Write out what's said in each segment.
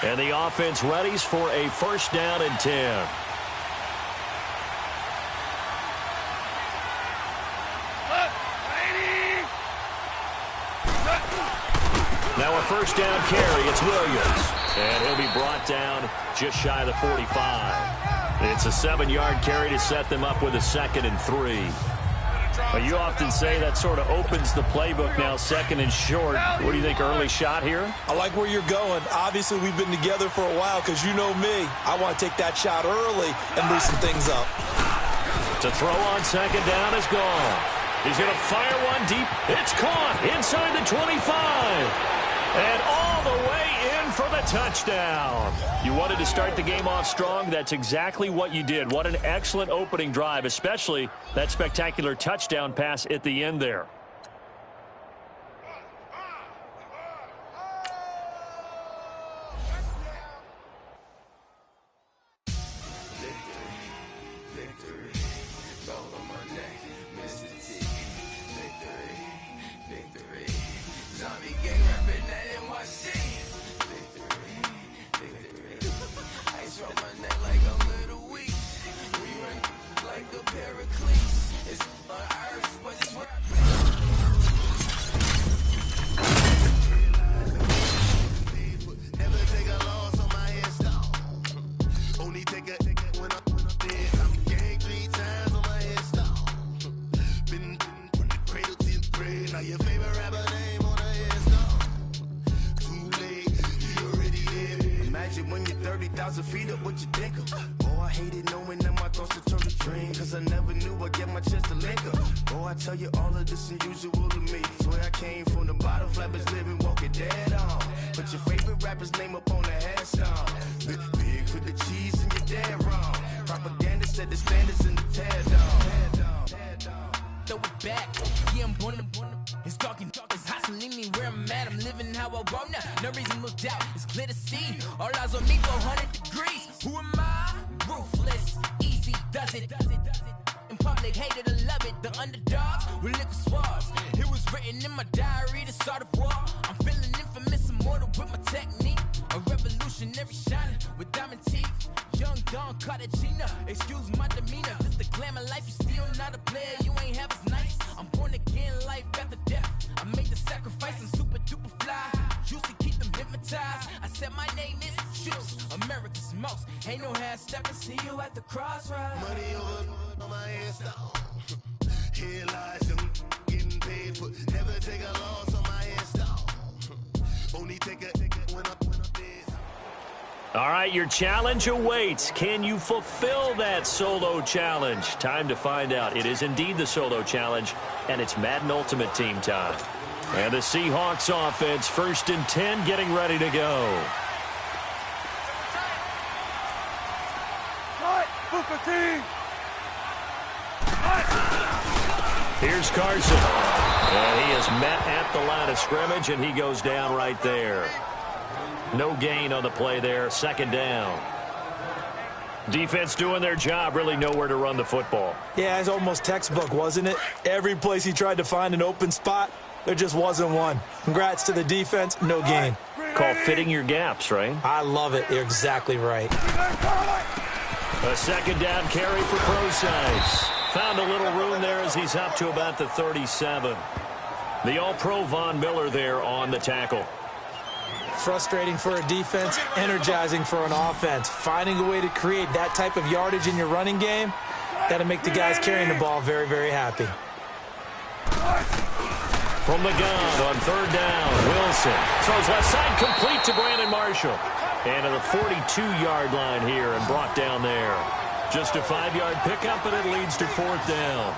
And the offense readies for a first down and 10. Now a first down carry. It's Williams. And he'll be brought down just shy of the 45. It's a 7-yard carry to set them up with a 2nd and 3. Well, you often say that sort of opens the playbook now, 2nd and short. What do you think, early shot here? I like where you're going. Obviously, we've been together for a while because you know me. I want to take that shot early and loosen things up. To throw on 2nd down is gone. He's going to fire one deep. It's caught inside the 25. And all the way in for the touchdown. You wanted to start the game off strong. That's exactly what you did. What an excellent opening drive, especially that spectacular touchdown pass at the end there. All right, your challenge awaits. Can you fulfill that solo challenge? Time to find out. It is indeed the solo challenge, and it's Madden Ultimate Team time. And the Seahawks offense, 1st and 10, getting ready to go. Here's Carson. And he is met at the line of scrimmage, and he goes down right there. No gain on the play there. 2nd down. Defense doing their job. Really nowhere to run the football. Yeah, it's almost textbook, wasn't it? Every place he tried to find an open spot, there just wasn't one. Congrats to the defense. No gain. Called fitting your gaps, right? I love it. You're exactly right. A 2nd down carry for Procise. Found a little room there as he's up to about the 37. The All-Pro Von Miller there on the tackle. Frustrating for a defense, energizing for an offense. Finding a way to create that type of yardage in your running game, that'll make the guys carrying the ball very, very happy. From the gun on 3rd down, Wilson throws left side, complete to Brandon Marshall. And to the 42-yard line here and brought down there. Just a 5-yard pickup, and it leads to 4th down.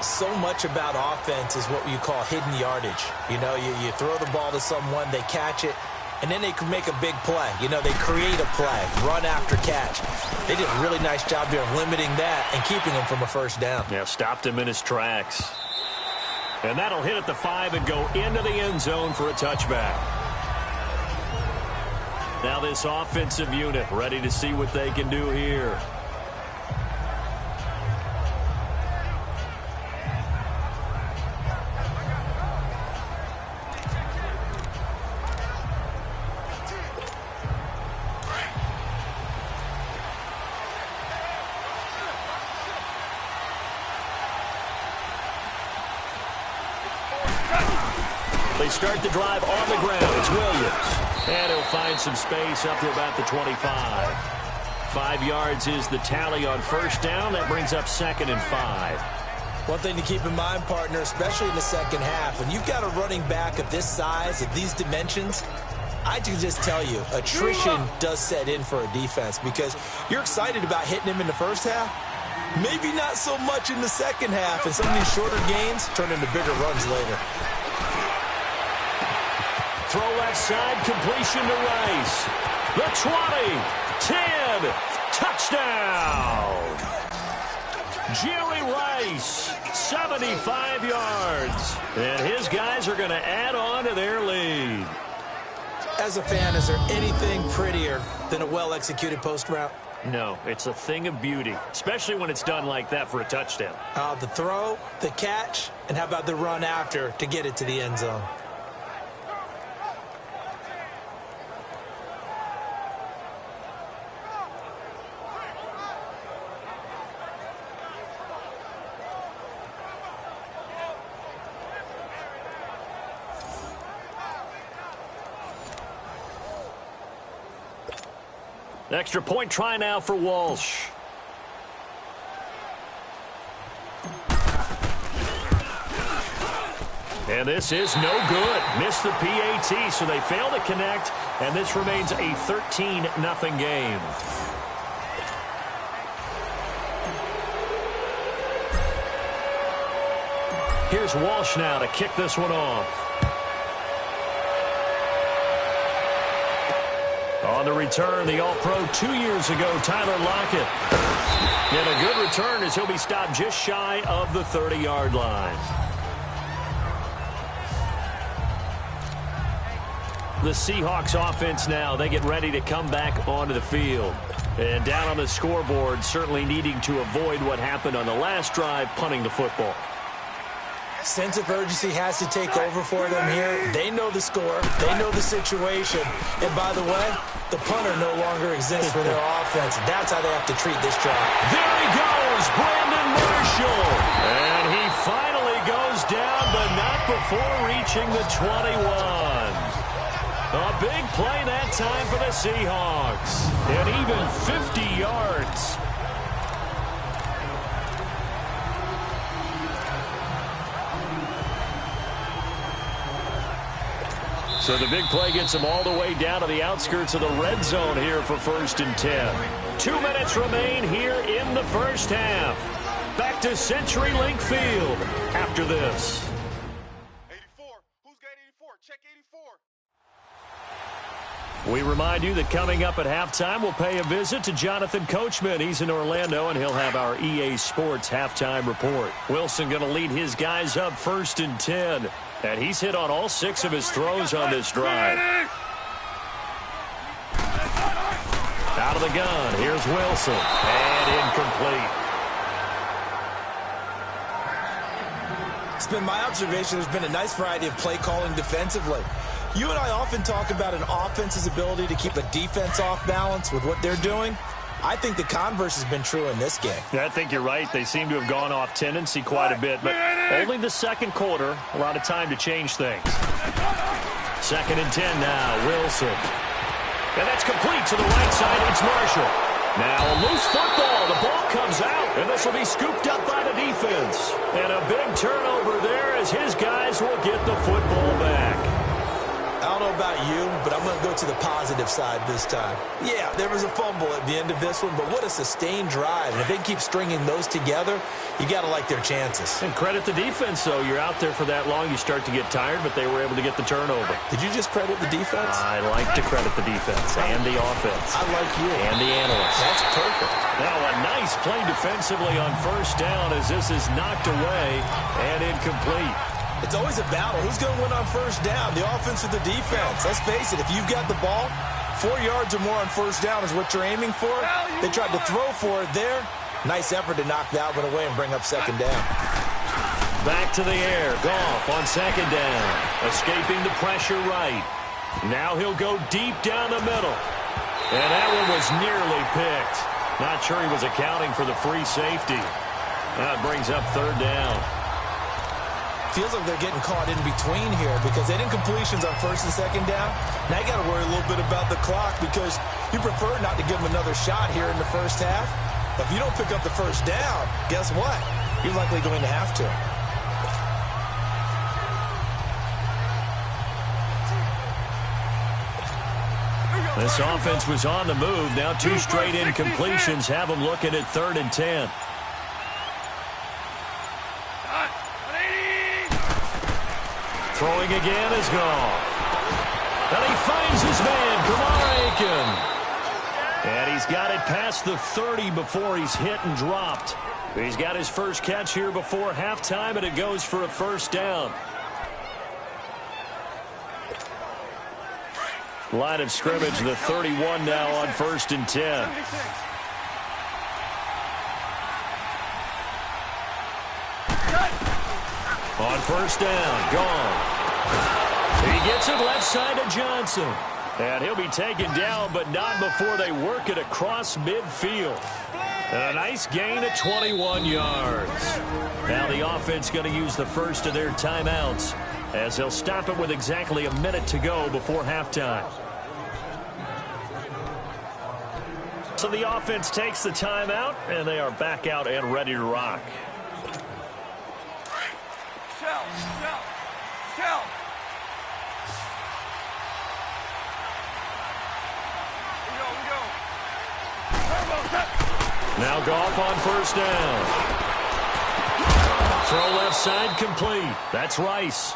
So much about offense is what you call hidden yardage. You know, you throw the ball to someone, they catch it, and then they can make a big play. You know, they create a play, run after catch. They did a really nice job there of limiting that and keeping him from a 1st down. Yeah, stopped him in his tracks. And that'll hit at the 5 and go into the end zone for a touchback. Now this offensive unit ready to see what they can do here. They start the drive on the ground. It's Williams. And he'll find some space up to about the 25. 5 yards is the tally on first down. That brings up 2nd and 5. One thing to keep in mind, partner, especially in the second half, when you've got a running back of this size, of these dimensions, I can just tell you, attrition does set in for a defense because you're excited about hitting him in the first half. Maybe not so much in the second half, and some of these shorter gains turn into bigger runs later. Throw left side, completion to Rice. The 20, 10, touchdown! Jerry Rice, 75 yards. And his guys are going to add on to their lead. As a fan, is there anything prettier than a well-executed post route? No, it's a thing of beauty, especially when it's done like that for a touchdown. The throw, the catch, and how about the run after to get it to the end zone? Extra point try now for Walsh. And this is no good. Missed the PAT, so they fail to connect, and this remains a 13-0 game. Here's Walsh now to kick this one off. On the return, the All-Pro 2 years ago, Tyler Lockett. And a good return as he'll be stopped just shy of the 30-yard line. The Seahawks offense now, they get ready to come back onto the field. And down on the scoreboard, certainly needing to avoid what happened on the last drive, punting the football. Sense of urgency has to take over for them here. They know the score. They know the situation. And by the way, the punter no longer exists for their offense. That's how they have to treat this drive. There he goes, Brandon Marshall. And he finally goes down, but not before reaching the 21. A big play that time for the Seahawks. And even 50 yards. So the big play gets them all the way down to the outskirts of the red zone here for 1st and 10. 2 minutes remain here in the first half. Back to CenturyLink Field after this. 84. Who's got 84? Check 84. We remind you that coming up at halftime, we'll pay a visit to Jonathan Coachman. He's in Orlando, and he'll have our EA Sports halftime report. Wilson going to lead his guys up 1st and 10. And he's hit on all 6 of his throws on this drive. Out of the gun, here's Wilson. And incomplete. It's been my observation there's been a nice variety of play calling defensively. You and I often talk about an offense's ability to keep a defense off balance with what they're doing. I think the converse has been true in this game. I think you're right. They seem to have gone off tendency quite a bit, but only the second quarter, a lot of time to change things. 2nd and 10 now, Wilson. And that's complete to the right side. It's Marshall. Now a loose football. The ball comes out, and this will be scooped up by the defense. And a big turnover there as his guys will get the football back. I don't know about you, but I'm going to go to the positive side this time. Yeah, there was a fumble at the end of this one, but what a sustained drive. And if they keep stringing those together, you got to like their chances. And credit the defense, though. You're out there for that long, you start to get tired, but they were able to get the turnover. Did you just credit the defense? I like to credit the defense and the offense. I like you. And the analysts. That's perfect. Now a nice play defensively on 1st down as this is knocked away and incomplete. It's always a battle. Who's going to win on 1st down, the offense or the defense? Let's face it, if you've got the ball, 4 yards or more on 1st down is what you're aiming for. They tried to throw for it there. Nice effort to knock that one away and bring up 2nd down. Back to the air. Goff on 2nd down. Escaping the pressure right. Now he'll go deep down the middle. And that one was nearly picked. Not sure he was accounting for the free safety. That brings up 3rd down. Feels like they're getting caught in between here because they didn't completions on first and second down. Now you got to worry a little bit about the clock because you prefer not to give them another shot here in the first half. But if you don't pick up the first down, guess what? You're likely going to have to. This offense was on the move. Now 2 straight incompletions have them looking at 3rd and 10. Throwing again is gone. And he finds his man, Kamar Aiken. And he's got it past the 30 before he's hit and dropped. He's got his first catch here before halftime, and it goes for a first down. Line of scrimmage, the 31 now on 1st and 10. On first down, gone. He gets it left side to Johnson. And he'll be taken down, but not before they work it across midfield. And a nice gain of 21 yards. Now the offense going to use the first of their timeouts as they'll stop it with exactly a minute to go before halftime. So the offense takes the timeout, and they are back out and ready to rock. Now Goff on first down. Throw left side complete. That's Rice.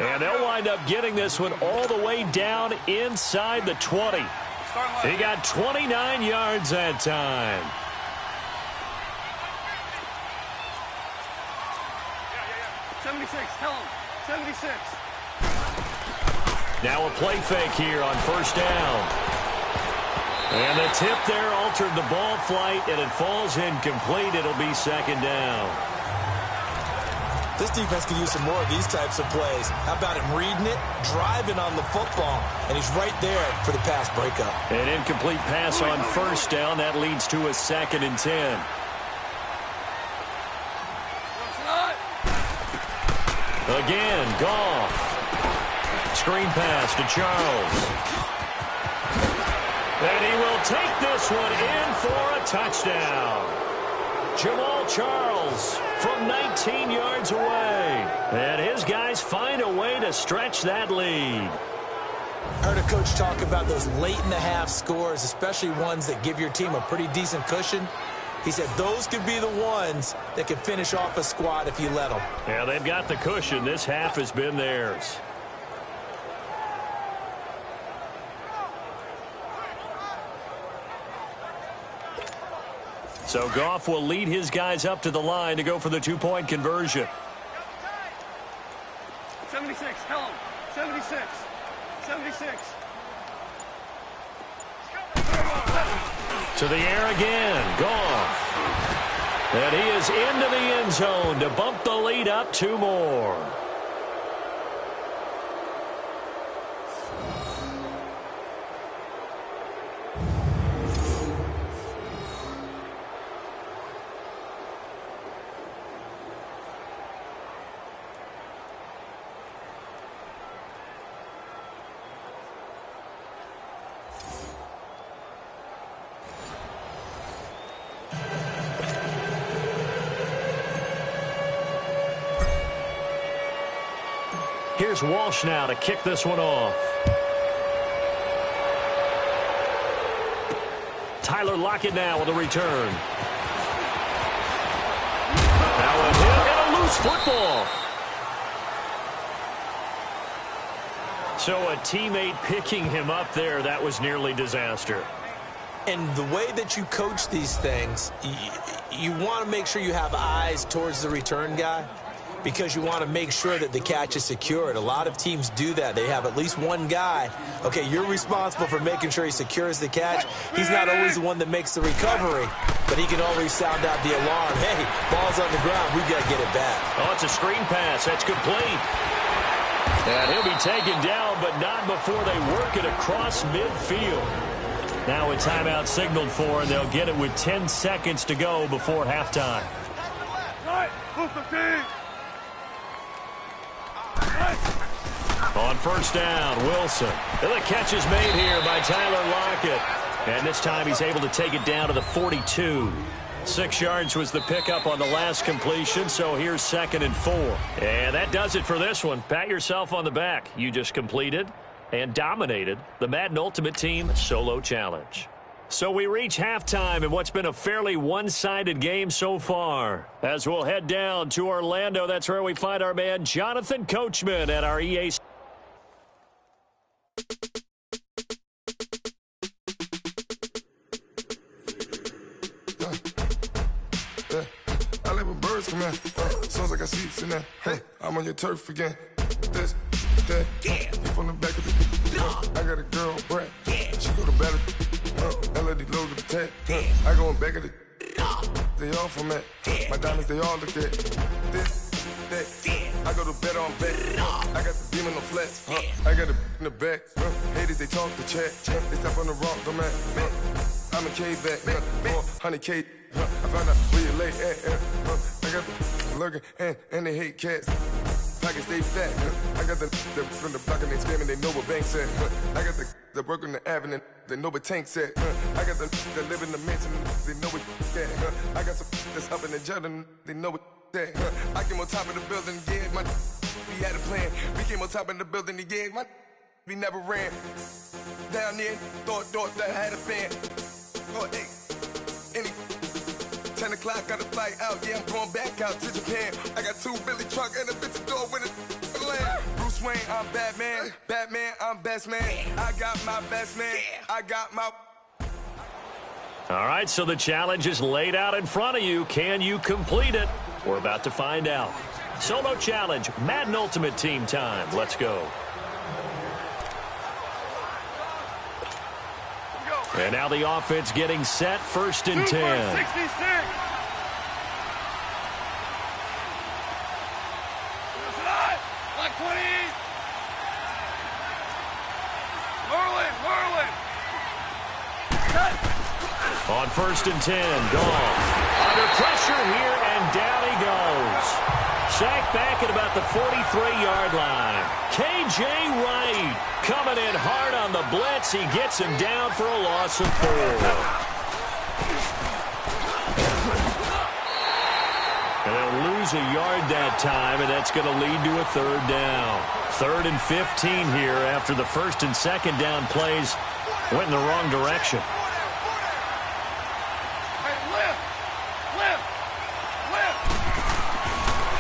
And they'll wind up getting this one all the way down inside the 20. He got 29 yards that time. 76, tell him. 76. Now a play fake here on first down. And the tip there altered the ball flight, and it falls incomplete. It'll be second down. This defense can use some more of these types of plays. How about him reading it, driving on the football, and he's right there for the pass breakup. An incomplete pass on first down. That leads to a 2nd and 10. Again, Goff. Screen pass to Charles. And he will take this one in for a touchdown. Jamal Charles from 19 yards away. And his guys find a way to stretch that lead. I heard a coach talk about those late-in-the-half scores, especially ones that give your team a pretty decent cushion. He said those could be the ones that can finish off a squad if you let them. Yeah, they've got the cushion. This half has been theirs. So Goff will lead his guys up to the line to go for the 2-point conversion. 76, tell him. 76. 76. To the air again, Goff. And he is into the end zone to bump the lead up 2 more. Here's Walsh now to kick this one off. Tyler Lockett now with a return. Now a hit and a loose football. So a teammate picking him up there, that was nearly disaster. And the way that you coach these things, you want to make sure you have eyes towards the return guy, because you want to make sure that the catch is secured. A lot of teams do that. They have at least one guy. Okay, you're responsible for making sure he secures the catch. He's not always the one that makes the recovery, but he can always sound out the alarm. Hey, ball's on the ground. We've got to get it back. Oh, it's a screen pass. That's complete. And he'll be taken down, but not before they work it across midfield. Now a timeout signaled for, and they'll get it with 10 seconds to go before halftime. Right, move the team. On first down, Wilson. And the catch is made here by Tyler Lockett. And this time he's able to take it down to the 42. 6 yards was the pickup on the last completion, so here's 2nd and 4. And that does it for this one. Pat yourself on the back. You just completed and dominated the Madden Ultimate Team Solo Challenge. So we reach halftime in what's been a fairly one-sided game so far. As we'll head down to Orlando, that's where we find our man Jonathan Coachman at our EA. I let my birds come out. Sounds like I see it in there. I'm on your turf again. This, that, you from the back of the. I got a girl, Brad. She go to battle. LAD low to the tag. I go in back of the. They all from that. My diamonds, they all look at. This, that. I go to bed on bed. I got the beam in the flats. I got the in the back. Haters, they talk the chat. They step on the rock, the man. I'm a K-back. 400K. I found out where you lay at. I got the lurking and they hate cats. Pockets stay fat. I got the from the block and they scamming, they know what banks at. I got the work on the avenue, they know what tanks at. I got the live in the mansion, they know what that. I got some that's up in the jungle, they know what that. I came on top of the building, yeah, my we had a plan. We came on top of the building, yeah, my we never ran. Down there, thought that I had a fan. Oh, hey, any 10 o'clock, got a flight out, yeah, I'm going back out to Japan. I got 2 Billy truck and a bitch door with a land. Bruce Wayne, I'm Batman. Batman, I'm best man. I got my best man. I got my... All right, so the challenge is laid out in front of you. Can you complete it? We're about to find out. Solo challenge, Madden Ultimate Team time. Let's go. And now the offense getting set, 1st and 10. 66. Like 20. Whirling. On 1st and 10, Goff. Under pressure here, and down he goes. Sacked back at about the 43-yard line. K.J. Wright coming in hard on the blitz. He gets him down for a loss of 4. And they'll lose a yard that time, and that's going to lead to a 3rd down. 3rd and 15 here after the 1st and 2nd down plays went in the wrong direction.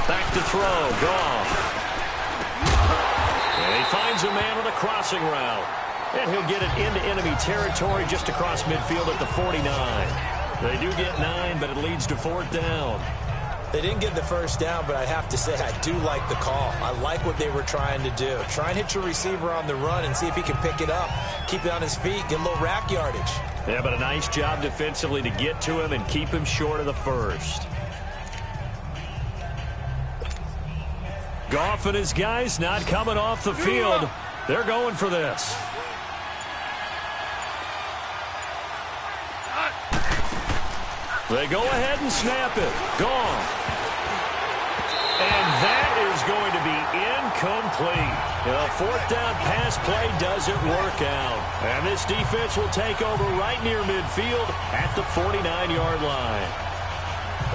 Back to throw, Goff. And he finds a man with a crossing route. And he'll get it into enemy territory just across midfield at the 49. They do get 9, but it leads to 4th down. They didn't get the 1st down, but I have to say I do like the call. I like what they were trying to do. Try and hit your receiver on the run and see if he can pick it up, keep it on his feet, get a little rack yardage. Yeah, but a nice job defensively to get to him and keep him short of the 1st. Goff and his guys not coming off the field. They're going for this. They go ahead and snap it. Goff. And that is going to be incomplete. The 4th down pass play doesn't work out. And this defense will take over right near midfield at the 49-yard line.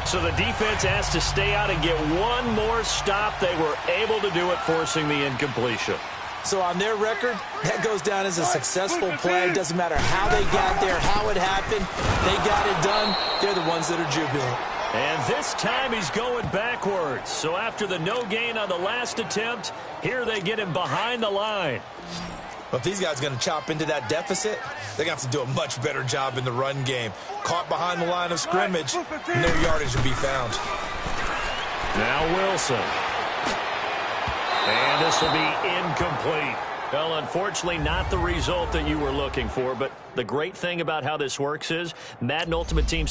So the defense has to stay out and get one more stop. They were able to do it, forcing the incompletion. So on their record, that goes down as a successful play. Doesn't matter how they got there, how it happened. They got it done. They're the ones that are jubilant. And this time he's going backwards. So after the no gain on the last attempt, here they get him behind the line. But if these guys are going to chop into that deficit, they're going to have to do a much better job in the run game. Caught behind the line of scrimmage, no yardage to be found. Now Wilson. And this will be incomplete. Well, unfortunately, not the result that you were looking for, but the great thing about how this works is Madden Ultimate Team.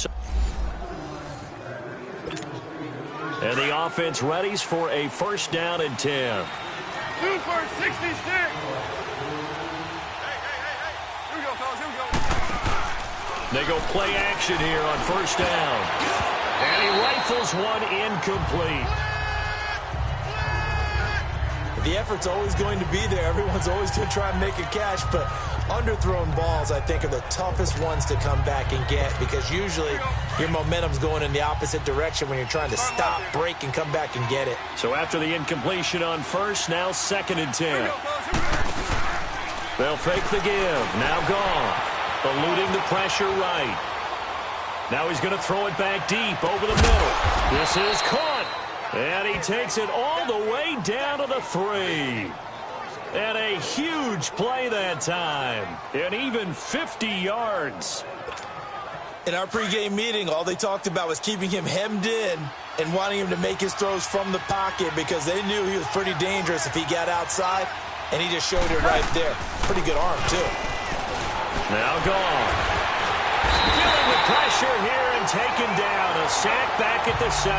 And the offense readies for a 1st down and 10. 2 for 66. Hey. Here we go, fellas. Here we go. They go play action here on 1st down. And he rifles one incomplete. The effort's always going to be there. Everyone's always going to try and make a catch, but underthrown balls, I think, are the toughest ones to come back and get because usually your momentum's going in the opposite direction when you're trying to stop, break, and come back and get it. So after the incompletion on first, now 2nd and 10. They'll fake the give. Now Goff, eluding the pressure right. Now he's going to throw it back deep over the middle. This is caught. And he takes it all the way down to the 3. And a huge play that time. And even 50 yards. In our pregame meeting, all they talked about was keeping him hemmed in and wanting him to make his throws from the pocket because they knew he was pretty dangerous if he got outside, and he just showed it right there. Pretty good arm, too. Now gone. Feeling the pressure here and taken down. A sack back at the 7.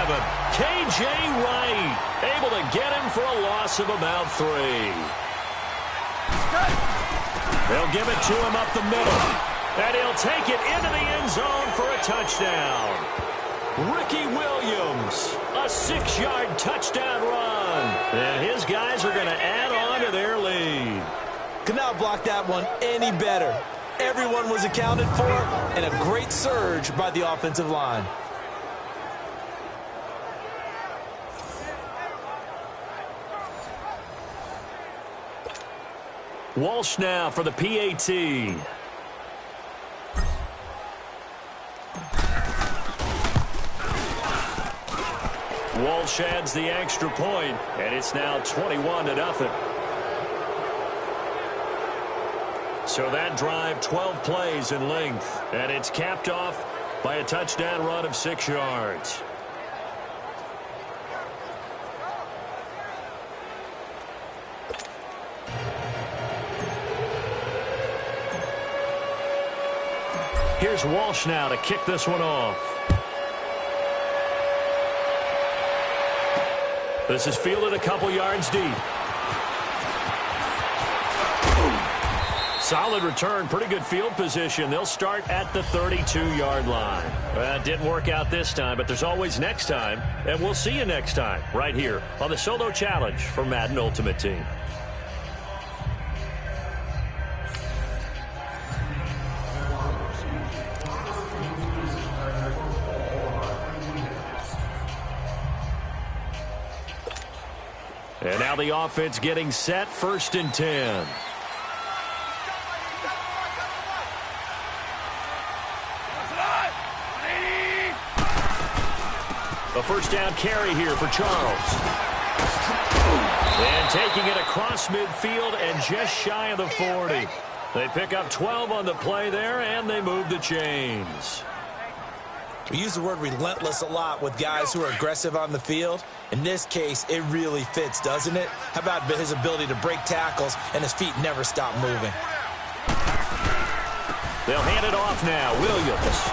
K.J. Wright able to get him for a loss of about 3. They'll give it to him up the middle. And he'll take it into the end zone for a touchdown. Ricky Williams, a 6-yard touchdown run. And his guys are going to add on to their lead. Could not block that one any better. Everyone was accounted for, and a great surge by the offensive line. Walsh now for the PAT. Walsh adds the extra point, and it's now 21-0. So that drive, 12 plays in length, and it's capped off by a touchdown run of 6 yards. Here's Walsh now to kick this one off. This is fielded a couple yards deep. Solid return, pretty good field position. They'll start at the 32-yard line. Well, it didn't work out this time, but there's always next time. And we'll see you next time right here on the Solo Challenge for Madden Ultimate Team. And now the offense getting set, 1st and 10. A first down carry here for Charles. And taking it across midfield and just shy of the 40. They pick up 12 on the play there, and they move the chains. We use the word relentless a lot with guys who are aggressive on the field. In this case, it really fits, doesn't it? How about his ability to break tackles and his feet never stop moving? They'll hand it off now. Williams.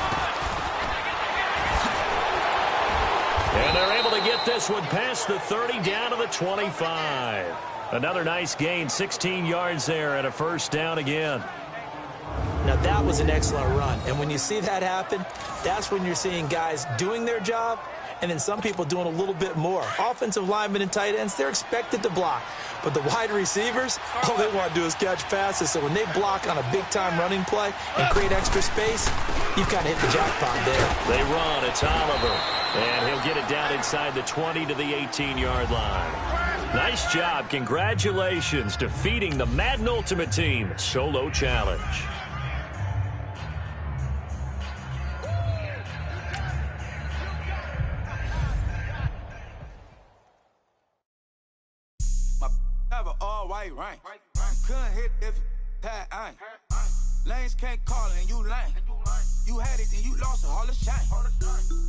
And they're able to get this one past the 30 down to the 25. Another nice gain, 16 yards there and a first down again. Now, that was an excellent run. And when you see that happen, that's when you're seeing guys doing their job and then some people doing a little bit more. Offensive linemen and tight ends, they're expected to block. But the wide receivers, all they want to do is catch passes. So when they block on a big-time running play and create extra space, you've kind of hit the jackpot there. They run. It's Oliver. And he'll get it down inside the 20 to the 18-yard line. Nice job. Congratulations defeating the Madden Ultimate Team Solo Challenge. White rank. Couldn't hit if that ain't. Lanes can't call it and you lame. You had it and you lost it, all the shame.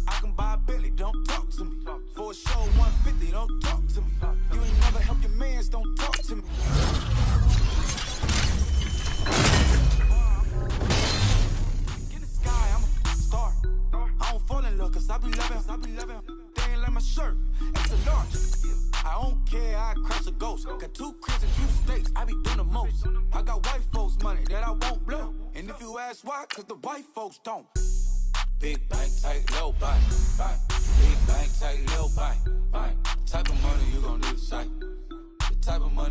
I can buy a Billy, don't talk to me. For a show 150, don't talk to me. You ain't never help your mans, don't talk to me. In the sky, I'm a star. I don't fall in love cause I be loving. They ain't like my shirt, it's a large. I don't care, I crush a ghost. Got 2 cribs and 2 states, I be doing the most. I got white folks money that I won't blow. And if you ask why, cause the white folks don't. Big bank, tight, low bank, bank. Big bank, tight, low bank, bank. Type of money you gon' need a sight. The type of money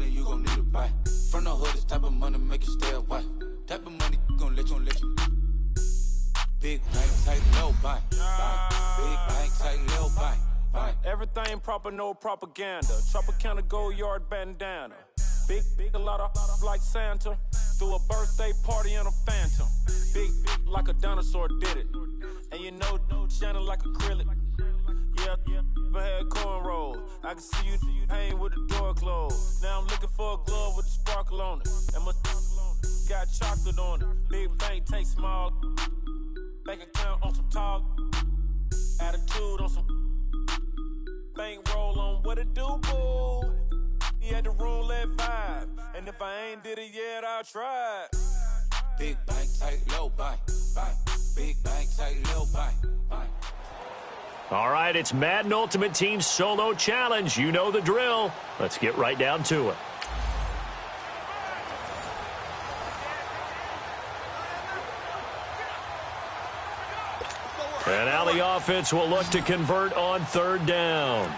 Type of money make you stay away. Type of money gon' let you. Big bank, tight, low bank. Big bank, tight, low bank. Everything proper, no propaganda. Tropicana gold yard bandana. Big, a lot of like Santa. Threw a birthday party in a phantom. Big, like a dinosaur did it. And you know, shining like acrylic. Yeah, I had cornrows. I can see you hang with the door closed. Now I'm looking for a glove with a sparkle on it. And my got chocolate on it. Big bank, take small. Bank account on some talk. Attitude on some bank roll on what it do, boo. He had the roulette vibe. And if I ain't did it yet, I'll try. Big bank, tight, low bank. Big bank, tight, low bank. All right, it's Madden Ultimate Team Solo Challenge. You know the drill. Let's get right down to it. And now the offense will look to convert on third down.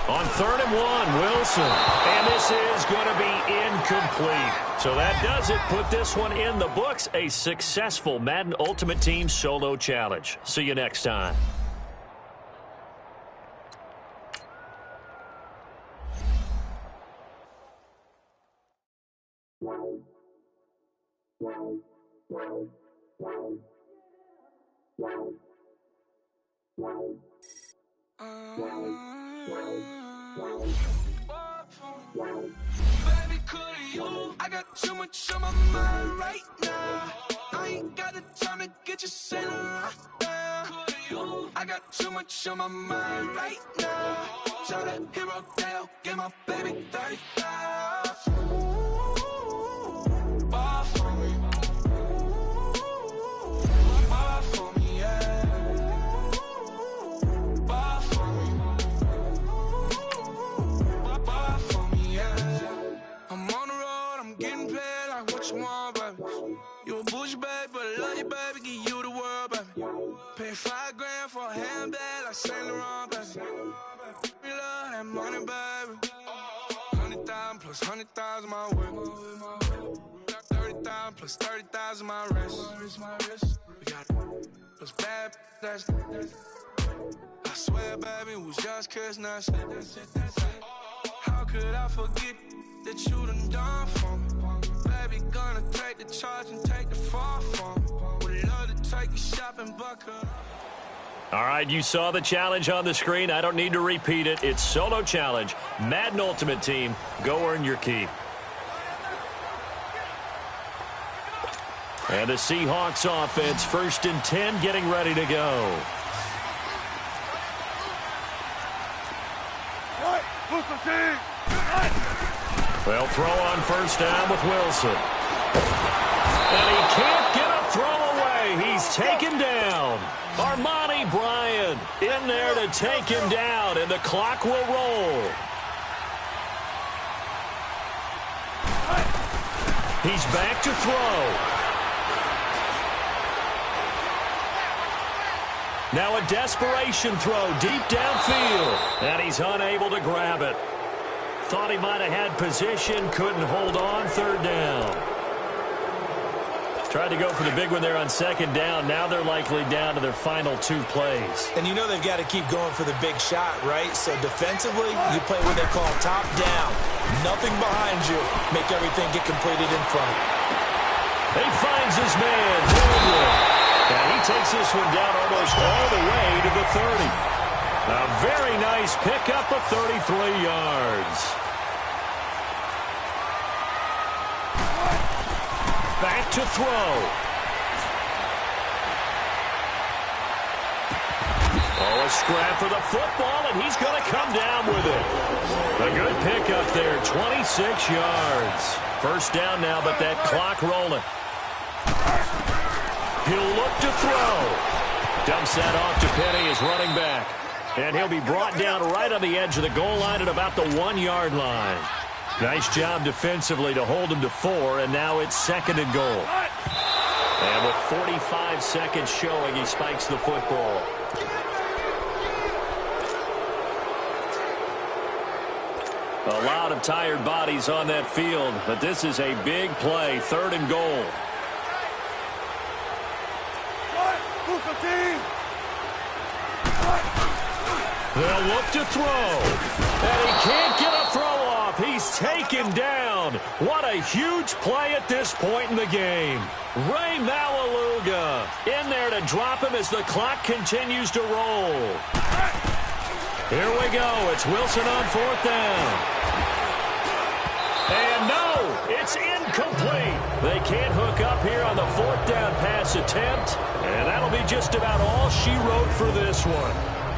On 3rd and 1, Wilson. And this is going to be incomplete. So that does it. Put this one in the books. A successful Madden Ultimate Team Solo Challenge. See you next time. Baby, could you? I got too much on my mind right now. I ain't got the time to get you sitting right now. I got too much on my mind right now. Tell that hero down, get my baby 30,000. Ball for me. Ball for me, yeah. Ball for me. Ball for me, yeah. I'm on the road, I'm getting paid like what you want, baby. You a bougie, baby, but I love you, baby. Give you the world, baby. Pay $5 grand for a handbag like Saint Laurent, baby. We love that money, baby. 100,000 plus 100,000 my way. 30,000 plus 30,000 my wrist. We got those bad, that's. I swear, baby, it was just kiss, that's it. How could I forget that you done for me? Baby, gonna take the charge and take the fall from me. Would love to take you shopping, bucket. All right, you saw the challenge on the screen. I don't need to repeat it. It's Solo Challenge. Madden Ultimate Team. Go earn your keep. And the Seahawks offense, 1st and 10, getting ready to go. They'll throw on 1st down with Wilson. And he can't get a throw away. He's taken down. Armani Bryant in there to take him down, and the clock will roll. He's back to throw. Now a desperation throw deep downfield, and he's unable to grab it. Thought he might have had position, couldn't hold on, 3rd down. Tried to go for the big one there on 2nd down. Now they're likely down to their final 2 plays. And you know they've got to keep going for the big shot, right? So defensively, you play what they call top down. Nothing behind you. Make everything get completed in front. He finds his man, Baldwin. And he takes this one down almost all the way to the 30. A very nice pickup of 33 yards. Back to throw. Oh, a scrap for the football, and he's going to come down with it. A good pickup there, 26 yards. 1st down now, but that clock rolling. He'll look to throw. Dumps that off to Penny as running back. And he'll be brought down right on the edge of the goal line at about the 1-yard line. Nice job defensively to hold him to 4, and now it's 2nd and goal. And with 45 seconds showing, he spikes the football. A lot of tired bodies on that field, but this is a big play, 3rd and goal. They'll look to throw, and he can't get a throw off. He's taken down. What a huge play at this point in the game. Ray Malaluga in there to drop him as the clock continues to roll. Here we go. It's Wilson on 4th down. And no, it's incomplete. They can't hook up here on the 4th down pass attempt, and that'll be just about all she wrote for this one.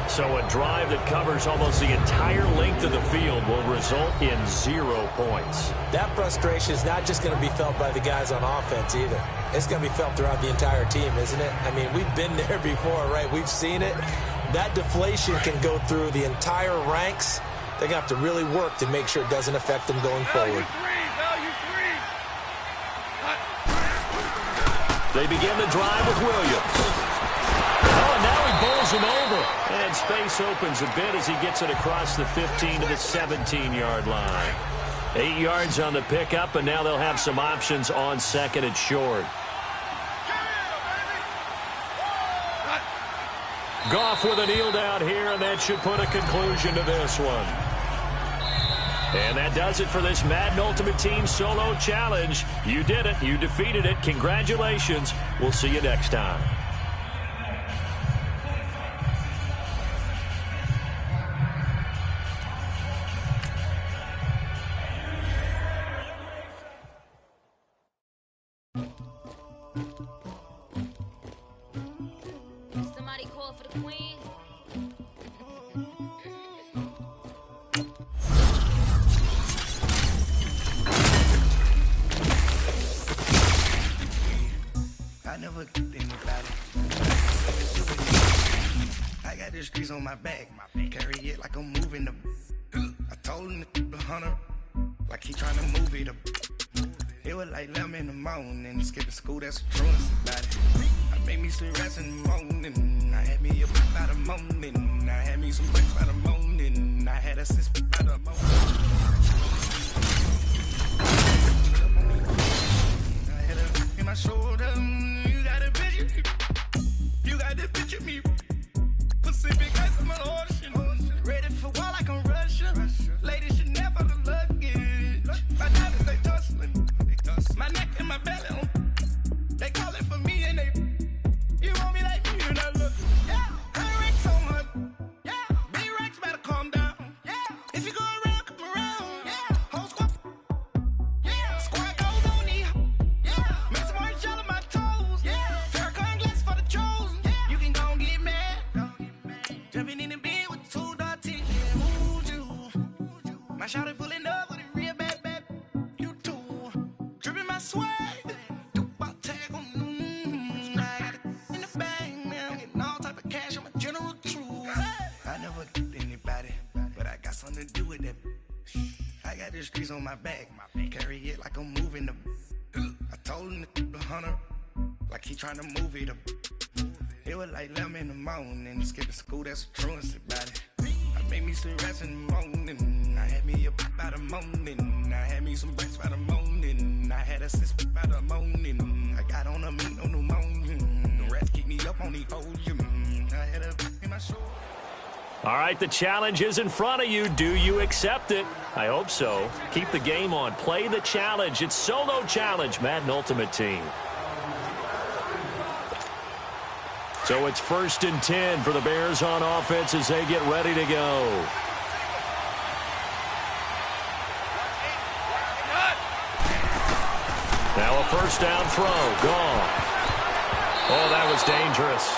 So a drive that covers almost the entire length of the field will result in 0 points. That frustration is not just going to be felt by the guys on offense either. It's going to be felt throughout the entire team, isn't it? I mean, we've been there before, right? We've seen it. That deflation can go through the entire ranks. They're going to have to really work to make sure it doesn't affect them going forward. They begin the drive with Williams. Oh, and now he bowls him over. And space opens a bit as he gets it across the 15 to the 17-yard line. 8 yards on the pickup, and now they'll have some options on 2nd and short. Goff with a kneel down here, and that should put a conclusion to this one. And that does it for this Madden Ultimate Team Solo Challenge. You did it. You defeated it. Congratulations. We'll see you next time. Somebody call for the queen. I never anybody. I got the streets on my back. Carry it like I'm moving the. I told him the hunter, like he trying to move it up. It was like 11 in the morning, skipping school, that's the truest about it. I made me some rest in the morning. I had me a break by the morning. I had me some breaks by the morning. I had a six by the morning. I had a in my shoulder. You got a picture. You got the picture me. Pacific ice on my ocean. Ready for war like I'm Russia. Ladies should never the luggage. My diamonds they tussling. My neck and my belly. They call it for me and they. You want me like me and I look. Yeah, I rank so much. Yeah, big ranks better calm down. Yeah, if you go around, come around. Yeah, whole squad. Yeah, squad goes on me. Yeah, make some orange gel on my toes. Yeah, Farrakhan glass for the chosen. Yeah, you can go and get mad. Jumping in the bed with 2 dirty. Yeah, who'd you? My shawty pulling up with a real bad. You too. Dripping my swag. Do about tag on. I got it in the bag, man. I'm getting all type of cash. I'm a general true. I never did anybody, but I got something to do with that. I got the streets on my back. Carry it like I'm moving the. I told him the hunter, like he trying to move it up. It was like 11 in the morning, skipping school, that's the truest about it. I made me some rest in the morning. I had me a by the morning. I had me some breaks by the morning. I had a six by the morning. I got on a meat, no pneumonia. The rats keep me up on the ocean. I had a in my shoulder. All right, the challenge is in front of you. Do you accept it? I hope so. Keep the game on. Play the challenge. It's Solo Challenge, Madden Ultimate Team. So it's 1st and 10 for the Bears on offense as they get ready to go. Now a 1st down throw. Gone. Oh, that was dangerous.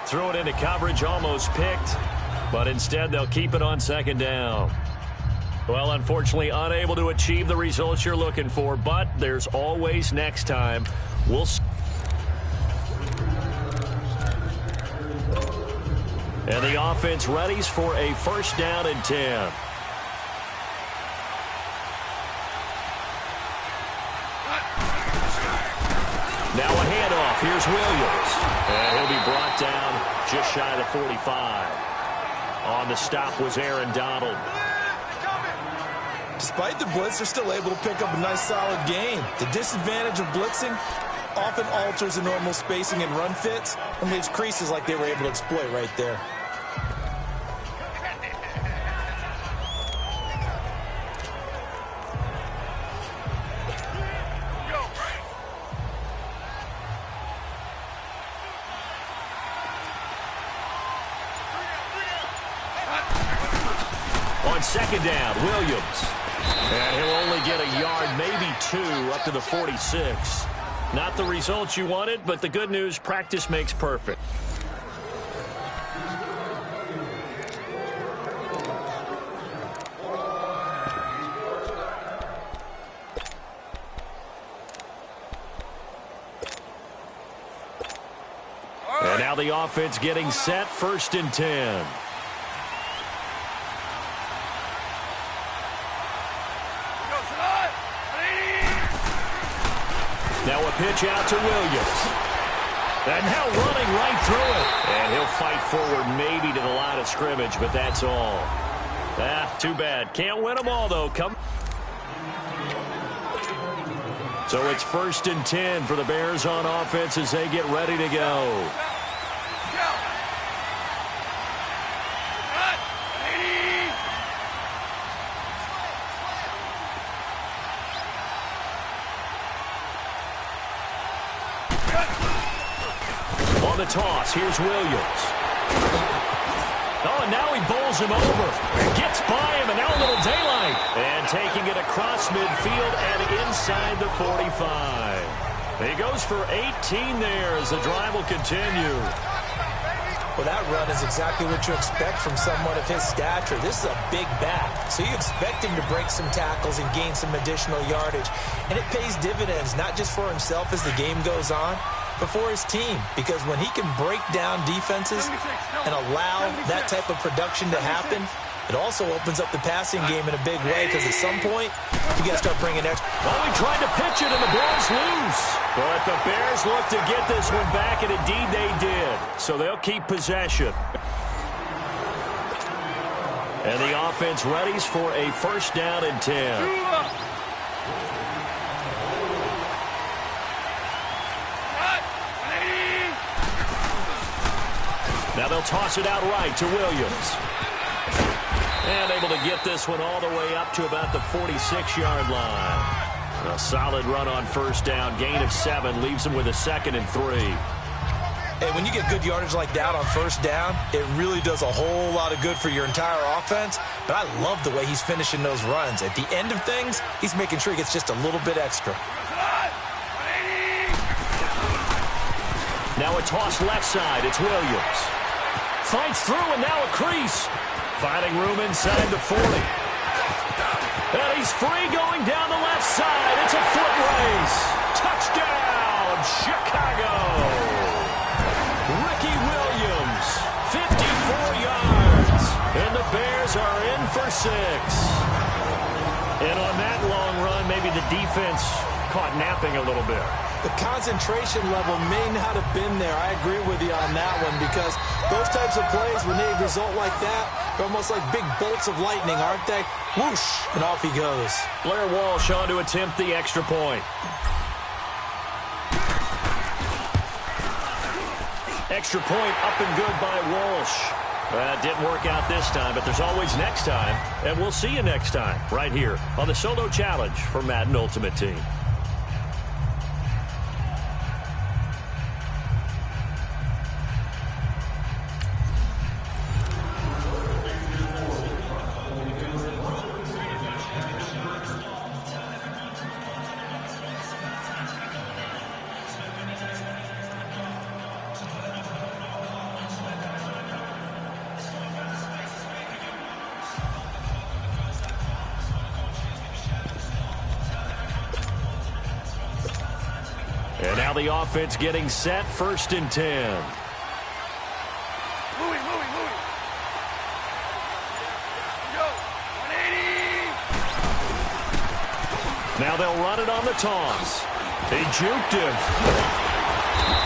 Threw it into coverage, almost picked, but instead they'll keep it on 2nd down. Well, unfortunately, unable to achieve the results you're looking for, but there's always next time. We'll see. And the offense readies for a 1st down and 10. Now a handoff. Here's Williams. And he'll be brought down just shy of the 45. On the stop was Aaron Donald. Despite the blitz, they're still able to pick up a nice, solid gain. The disadvantage of blitzing often alters the normal spacing and run fits and leaves creases like they were able to exploit right there. On second down, Williams. And he'll only get a yard, maybe 2, up to the 46. Not the results you wanted, but the good news, practice makes perfect. And now the offense getting set, 1st and 10. Now a pitch out to Williams. And now running right through it. And he'll fight forward maybe to the line of scrimmage, but that's all. Too bad. Can't win them all, though. So it's 1st and 10 for the Bears on offense as they get ready to go. On the toss, here's Williams. Oh, and now he bowls him over. Gets by him, and now a little daylight. And taking it across midfield and inside the 45. He goes for 18 there as the drive will continue. Well, that run is exactly what you expect from someone of his stature. This is a big back, so you expect him to break some tackles and gain some additional yardage. And it pays dividends, not just for himself as the game goes on, but for his team. Because when he can break down defenses and allow that type of production to happen, it also opens up the passing game in a big way, because at some point, you got to start bringing extra. Oh, he tried to pitch it, and the ball's loose. But the Bears look to get this one back, and indeed they did. So they'll keep possession. And the offense readies for a 1st down and 10. Now they'll toss it out right to Williams. And able to get this one all the way up to about the 46-yard line. A solid run on 1st down. Gain of 7 leaves them with a 2nd and 3. Hey, when you get good yardage like that on 1st down, it really does a whole lot of good for your entire offense. But I love the way he's finishing those runs. At the end of things, he's making sure he gets just a little bit extra. Now a toss left side. It's Williams. Fights through, and now a crease. Finding room inside the 40. And he's free going down the left side. It's a foot race. Touchdown, Chicago. Ricky Williams, 54 yards. And the Bears are in for 6. And on that long run, maybe the defense caught napping a little bit. The concentration level may not have been there. I agree with you on that one, because those types of plays, when they result like that, they're almost like big bolts of lightning, aren't they? Whoosh, and off he goes. Blair Walsh on to attempt the extra point. Extra point up and good by Walsh. Didn't work out this time, but there's always next time. And we'll see you next time right here on the Solo Challenge for Madden Ultimate Team. And now the offense getting set, 1st and 10. Louis. Yo, 180. Now they'll run it on the toss. They juked him.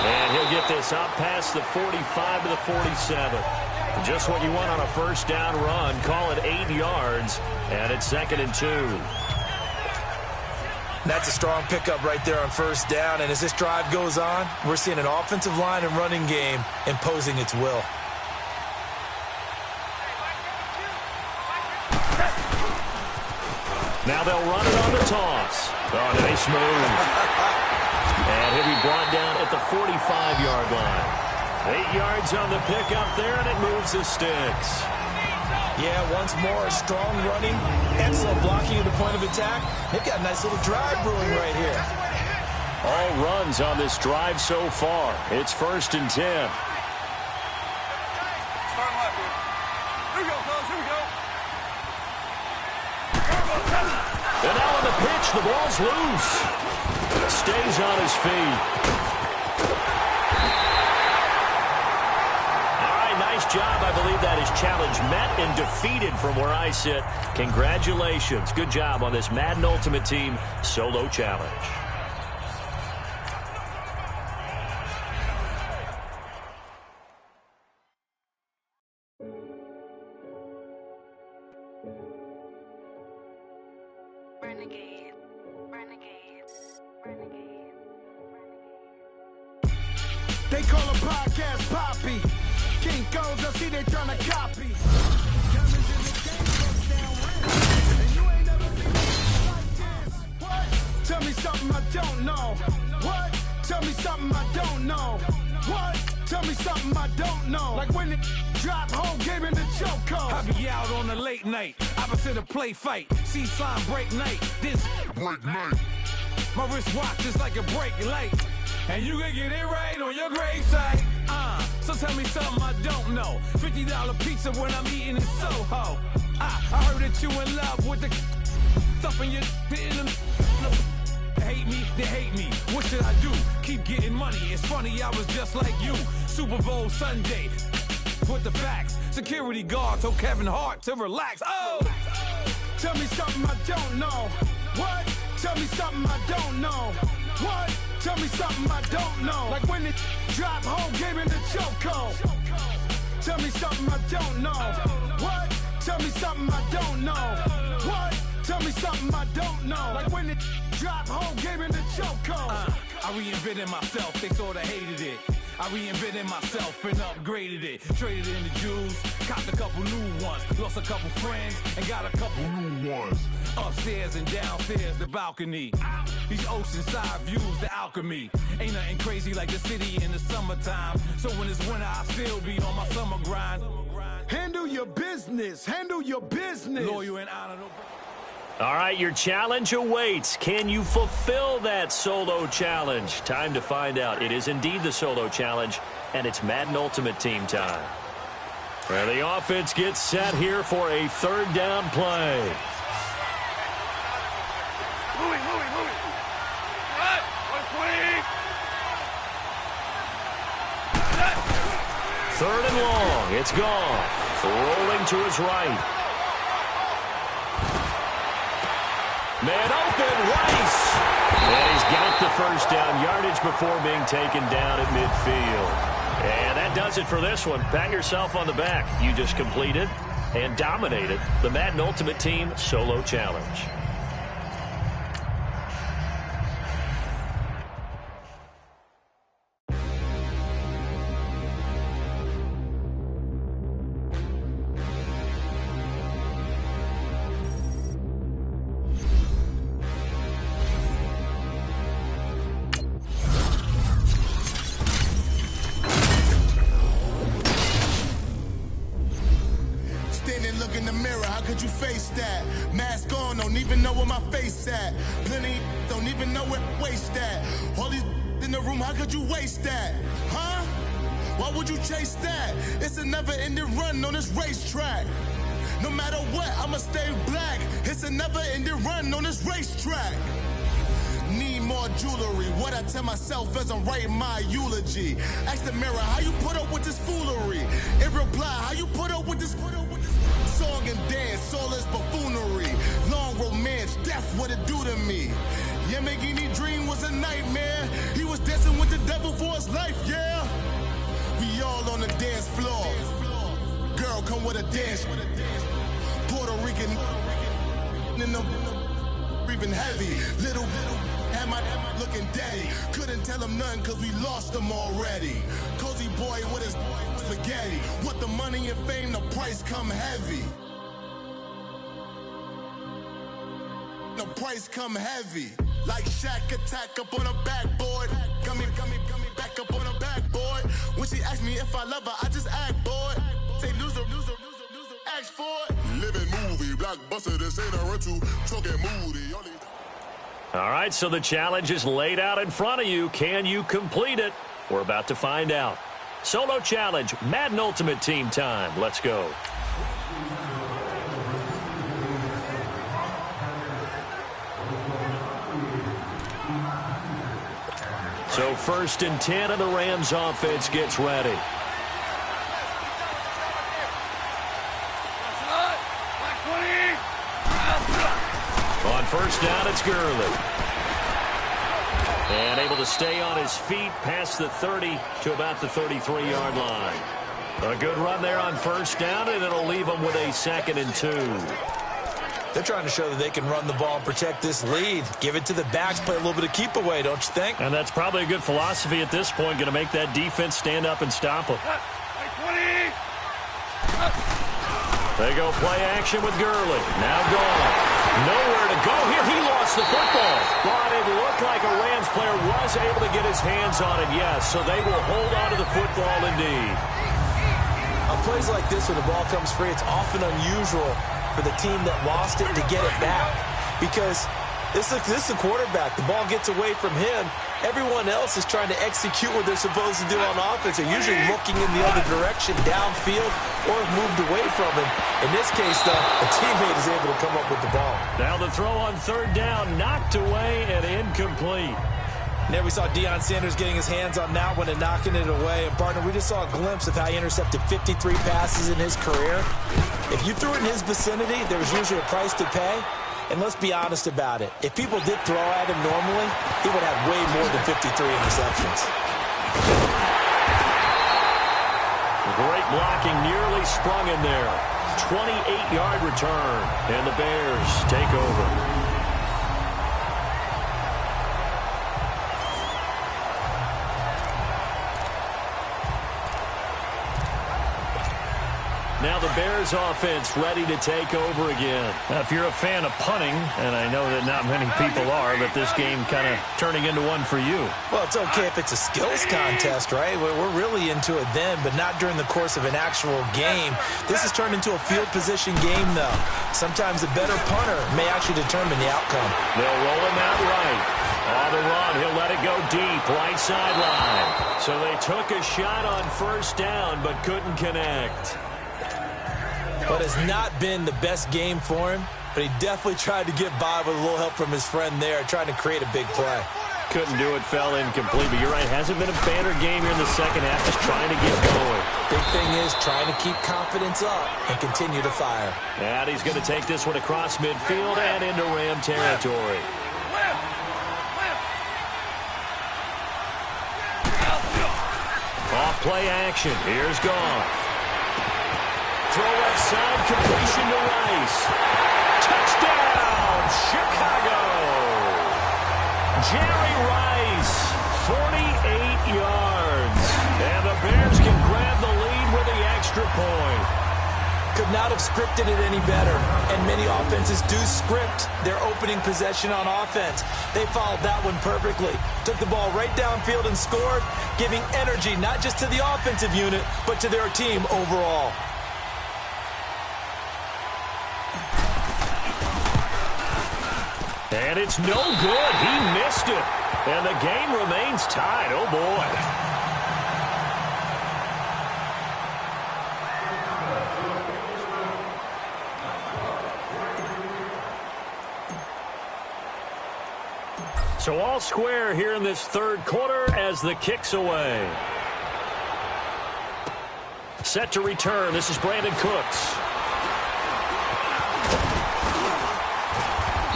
And he'll get this up past the 45 to the 47. Just what you want on a first down run. Call it 8 yards, and it's 2nd and 2. That's a strong pickup right there on first down, and as this drive goes on, we're seeing an offensive line and running game imposing its will. Now they'll run it on the toss. Oh, nice move. And he'll be brought down at the 45-yard line. 8 yards on the pickup there, and it moves the sticks. Yeah, once more, strong running, excellent blocking at the point of attack. They've got a nice little drive brewing right here. All runs on this drive so far. It's 1st and 10. Start left here. Here we go, fellas. Here we go. And now on the pitch, the ball's loose. Stays on his feet. Nice job. I believe that is challenge met and defeated from where I sit. Congratulations. Good job on this Madden Ultimate Team solo challenge. They call a podcast Poppy. King goes, I see they tryna copy. Diamonds in the game, bust down rent. And you ain't never seen nothing like this. What? Tell me something I don't know. What? Tell me something I don't know. What? Tell me something I don't know. Like when it drop home, gave in the chokehold. I be out on a late night, opposite a play fight. See sign break night, this break night. My wristwatch is like a brake light. And you can get it right on your gravesite. So tell me something I don't know. $50 pizza when I'm eating in Soho. I heard that you in love with the stuff in your in hate me, they hate me. What should I do? Keep getting money. It's funny, I was just like you. Super Bowl Sunday. With the facts. Security guard told Kevin Hart to relax. Oh! Tell me something I don't know. What? Tell me something I don't know. What? Tell me something I don't know. Like when it drop home, gave in the chokehold. Tell me something I don't know. What? Tell me something I don't know. What? Tell me something I don't know. Like when it drop home, gave in the chokehold. I reinvented myself, they sorta hated it. I reinvented myself and upgraded it. Traded in the Jews, copped a couple new ones. Lost a couple friends and got a couple new ones. Upstairs and downstairs, the balcony. These oceanside views, the alchemy. Ain't nothing crazy like the city in the summertime. So when it's winter, I still be on my summer grind. Handle your business. Handle your business. Loyal and honorable. All right, your challenge awaits. Can you fulfill that solo challenge? Time to find out. It is indeed the solo challenge, and it's Madden Ultimate Team time. Where the offense gets set here for a 3rd down play. Louis. Right. 120. 3rd and long. It's gone. Rolling to his right. Man open, Rice. And he's got the first down yardage before being taken down at midfield. And that does it for this one. Pat yourself on the back. You just completed and dominated the Madden Ultimate Team Solo Challenge. Mask on, don't even know where my face at. Plenty don't even know where waste at. All these in the room, how could you waste that? Huh? Why would you chase that? It's a never-ending run on this racetrack. No matter what, I'ma stay black. It's a never-ending run on this racetrack. Need more jewelry. What I tell myself as I'm writing my eulogy. Ask the mirror, how you put up with this foolery? It reply, how you put up with this song and dance, soulless buffoonery. Long romance, death, what it do to me? Yamagini dream was a nightmare. He was dancing with the devil for his life, yeah. We all on the dance floor. girl come with a dance. Puerto Rican in the breathing heavy. Little had my looking daddy. Couldn't tell him nothing cause we lost him already. Cozy boy with his spaghetti. With the money and fame, the price come heavy. The price come heavy. Like Shaq attack up on a backboard. Got me back up on a backboard. When she asked me if I love her, I just act bored. Say loser, ask for it. Living movie, blockbuster, this ain't a rental. Talking moody. All right, so the challenge is laid out in front of you. Can you complete it? We're about to find out. Solo challenge, Madden Ultimate Team time. Let's go. So 1st and 10 of the Rams offense gets ready. On 1st down, it's Gurley. And able to stay on his feet past the 30 to about the 33-yard line. A good run there on 1st down, and it'll leave them with a 2nd and 2. They're trying to show that they can run the ball and protect this lead. Give it to the backs, play a little bit of keep away, don't you think? And that's probably a good philosophy at this point, going to make that defense stand up and stop them. They go play action with Gurley. Now gone. Nowhere to go here. He lost the football. But it looked like a Rams player was able to get his hands on it, yes. So they will hold on to the football indeed. On plays like this when the ball comes free, it's often unusual for the team that lost it to get it back. Because this is the quarterback. The ball gets away from him. Everyone else is trying to execute what they're supposed to do on offense. They're usually looking in the other direction, downfield, or have moved away from him. In this case, though, a teammate is able to come up with the ball. Now the throw on 3rd down, knocked away and incomplete. And there we saw Deion Sanders getting his hands on that one and knocking it away. And, partner, we just saw a glimpse of how he intercepted 53 passes in his career. If you threw it in his vicinity, there was usually a price to pay. And let's be honest about it. If people did throw at him normally, he would have way more than 53 interceptions. Great blocking, nearly sprung in there. 28-yard return, and the Bears take over. Now the Bears offense ready to take over again. Now, if you're a fan of punting, and I know that not many people are, but this game kind of turning into one for you. Well, it's okay if it's a skills contest, right? We're really into it then, but not during the course of an actual game. This has turned into a field position game, though. Sometimes the better punter may actually determine the outcome. They'll roll him out right. On the run, he'll let it go deep, right sideline. So they took a shot on 1st down, but couldn't connect. But it's not been the best game for him, but he definitely tried to get by with a little help from his friend there, trying to create a big play. Couldn't do it, fell incomplete, but you're right, hasn't been a banner game here in the second half, just trying to get going. Big thing is trying to keep confidence up and continue to fire. And he's going to take this one across midfield and into Ram territory. Off play action, here's Goff. Throw left side, completion to Rice. Touchdown, Chicago! Jerry Rice, 48 yards. And the Bears can grab the lead with the extra point. Could not have scripted it any better. And many offenses do script their opening possession on offense. They followed that one perfectly. Took the ball right downfield and scored, giving energy not just to the offensive unit, but to their team overall. And it's no good. He missed it. And the game remains tied. Oh, boy. So all square here in this 3rd quarter as the kick's away. Set to return. This is Brandon Cooks.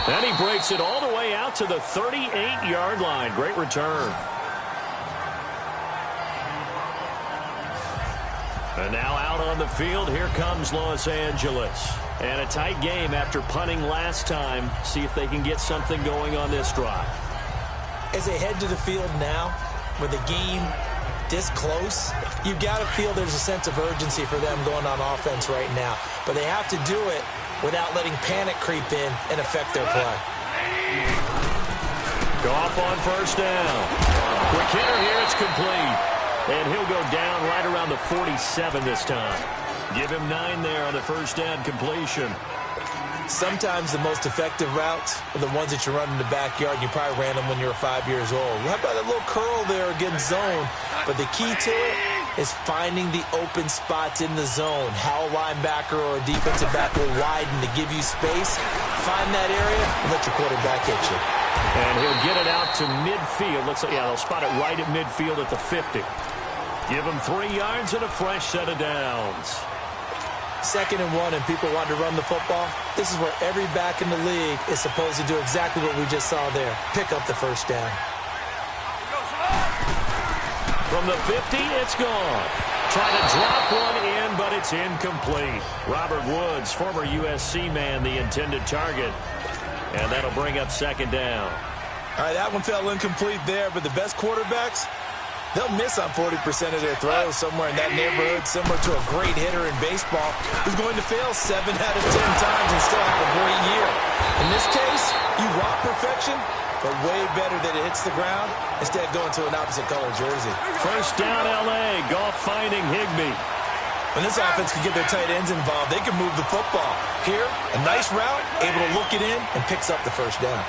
And he breaks it all the way out to the 38-yard line. Great return. And now out on the field, here comes Los Angeles. And a tight game after punting last time. See if they can get something going on this drive. As they head to the field now, with the game this close, you've got to feel there's a sense of urgency for them going on offense right now. But they have to do it without letting panic creep in and affect their play. Goff on first down. Quick hitter here, it's complete. And he'll go down right around the 47 this time. Give him 9 there on the first down completion. Sometimes the most effective routes are the ones that you run in the backyard. You probably ran them when you were 5 years old. How about that little curl there against zone? But the key to it is finding the open spots in the zone. How a linebacker or a defensive back will widen to give you space. Find that area and let your quarterback hit you. And he'll get it out to midfield. Looks like, yeah, they'll spot it right at midfield at the 50. Give him 3 yards and a fresh set of downs. 2nd and 1 and people want to run the football. This is where every back in the league is supposed to do exactly what we just saw there. Pick up the first down. From the 50, it's gone. Trying to drop one in, but it's incomplete. Robert Woods, former USC man, the intended target. And that'll bring up 2nd down. All right, that one fell incomplete there, but the best quarterbacks, they'll miss on 40% of their throws somewhere in that neighborhood, similar to a great hitter in baseball who's going to fail 7 out of 10 times and still have a great year. In this case, you want perfection, but way better that it hits the ground instead of going to an opposite color jersey. First down, L.A. Goff finding Higbee. When this offense can get their tight ends involved, they can move the football. Here, a nice route, able to look it in, and picks up the first down.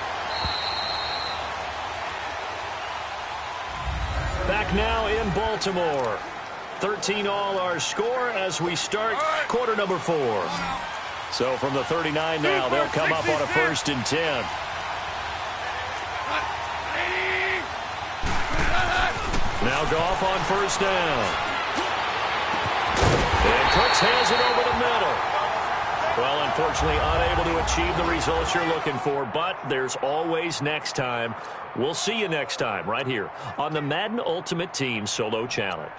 Back now in Baltimore. 13 all our score as we start quarter number 4. So from the 39 now, they'll come up on a 1st and 10. Now Goff on first down. And Cooks has it over the middle. Well, unfortunately, unable to achieve the results you're looking for, but there's always next time. We'll see you next time right here on the Madden Ultimate Team Solo Challenge.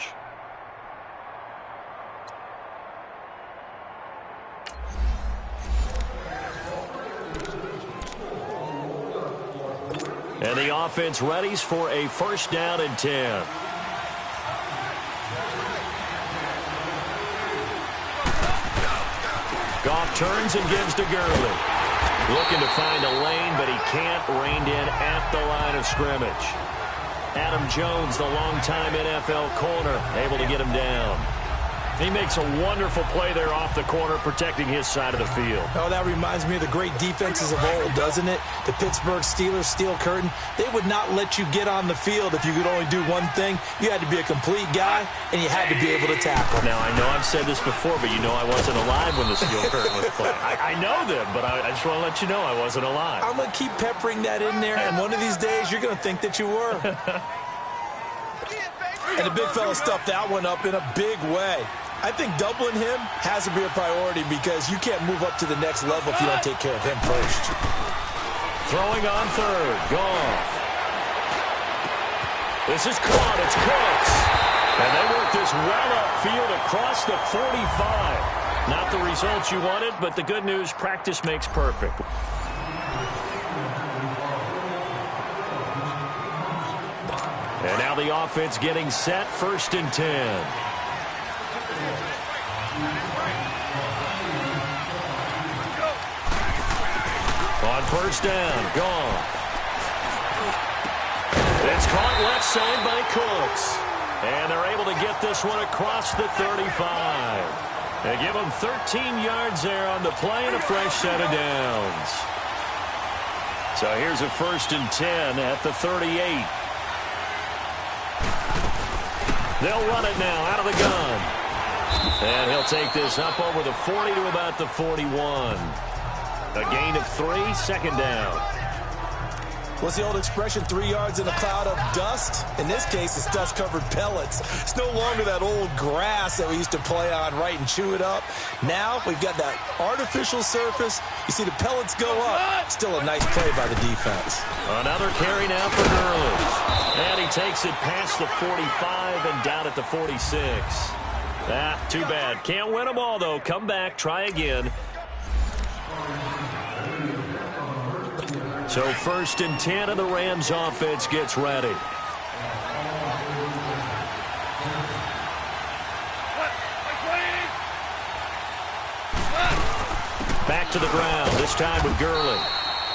And the offense readies for a 1st down and 10. Goff turns and gives to Gurley. Looking to find a lane, but he can't. Reined in at the line of scrimmage. Adam Jones, the longtime NFL corner, able to get him down. He makes a wonderful play there off the corner, protecting his side of the field. Oh, that reminds me of the great defenses of old, doesn't it? The Pittsburgh Steelers steel curtain. They would not let you get on the field if you could only do one thing. You had to be a complete guy, and you had to be able to tackle. Now, I know I've said this before, but you know I wasn't alive when the steel curtain was played. I know them, but I just want to let you know I wasn't alive. I'm going to keep peppering that in there, and one of these days you're going to think that you were. And the big fella stuffed that one up in a big way. I think doubling him has to be a priority because you can't move up to the next level if you don't take care of him first. Throwing on 3rd. Goff. This is caught. It's Cooks. And they work this well upfield across the 45. Not the results you wanted, but the good news, practice makes perfect. And now the offense getting set, 1st and 10. On first down, Goff. It's caught left side by Cooks. And they're able to get this one across the 35. They give them 13 yards there on the play and a fresh set of downs. So here's a 1st and 10 at the 38. They'll run it now out of the gun. And he'll take this up over the 40 to about the 41. A gain of 3, 2nd down. What's the old expression, 3 yards in a cloud of dust? In this case, it's dust-covered pellets. It's no longer that old grass that we used to play on, right, and chew it up. Now we've got that artificial surface. You see the pellets go up. Still a nice play by the defense. Another carry now for Gurley. And he takes it past the 45 and down at the 46. Too bad. Can't win them all, though. Come back, try again. So 1st and 10 of the Rams offense gets ready. Back to the ground, this time with Gurley.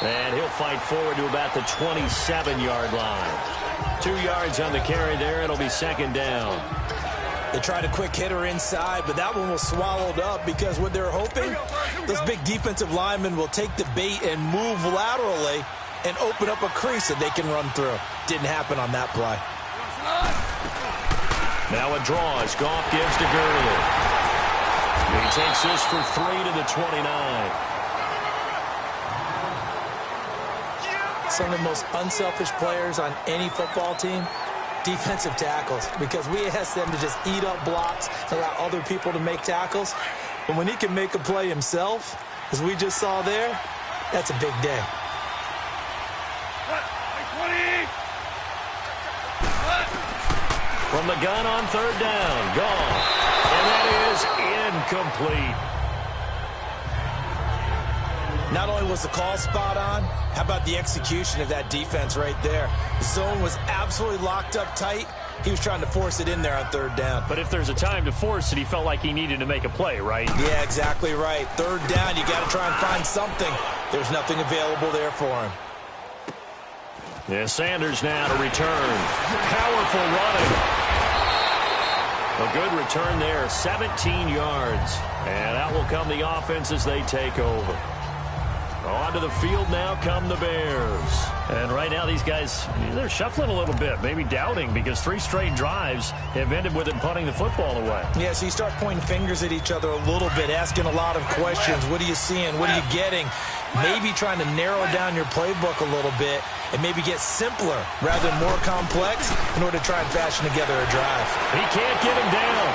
And he'll fight forward to about the 27-yard line. 2 yards on the carry there. It'll be 2nd down. They tried a quick hitter inside, but that one was swallowed up because what they're hoping, those big defensive linemen will take the bait and move laterally and open up a crease that they can run through. Didn't happen on that play. Now a draw as Goff gives to Gurley. He takes this for 3 to the 29. Some of the most unselfish players on any football team, defensive tackles, because we ask them to just eat up blocks, allow other people to make tackles. But when he can make a play himself, as we just saw there, that's a big day. From the gun on 3rd down, Goff. And that is incomplete. Not only was the call spot on, how about the execution of that defense right there? The zone was absolutely locked up tight. He was trying to force it in there on 3rd down. But if there's a time to force it, he felt like he needed to make a play, right? Yeah, exactly right. 3rd down, you got to try and find something. There's nothing available there for him. Yeah, Sanders now to return. Powerful running. A good return there, 17 yards. And out will come the offense as they take over. Onto the field now come the Bears. And right now these guys, they're shuffling a little bit, maybe doubting, because 3 straight drives have ended with them punting the football away. Yeah, so you start pointing fingers at each other a little bit, asking a lot of questions. What are you seeing? What are you getting? Maybe trying to narrow down your playbook a little bit and maybe get simpler rather than more complex in order to try and fashion together a drive. He can't get him down.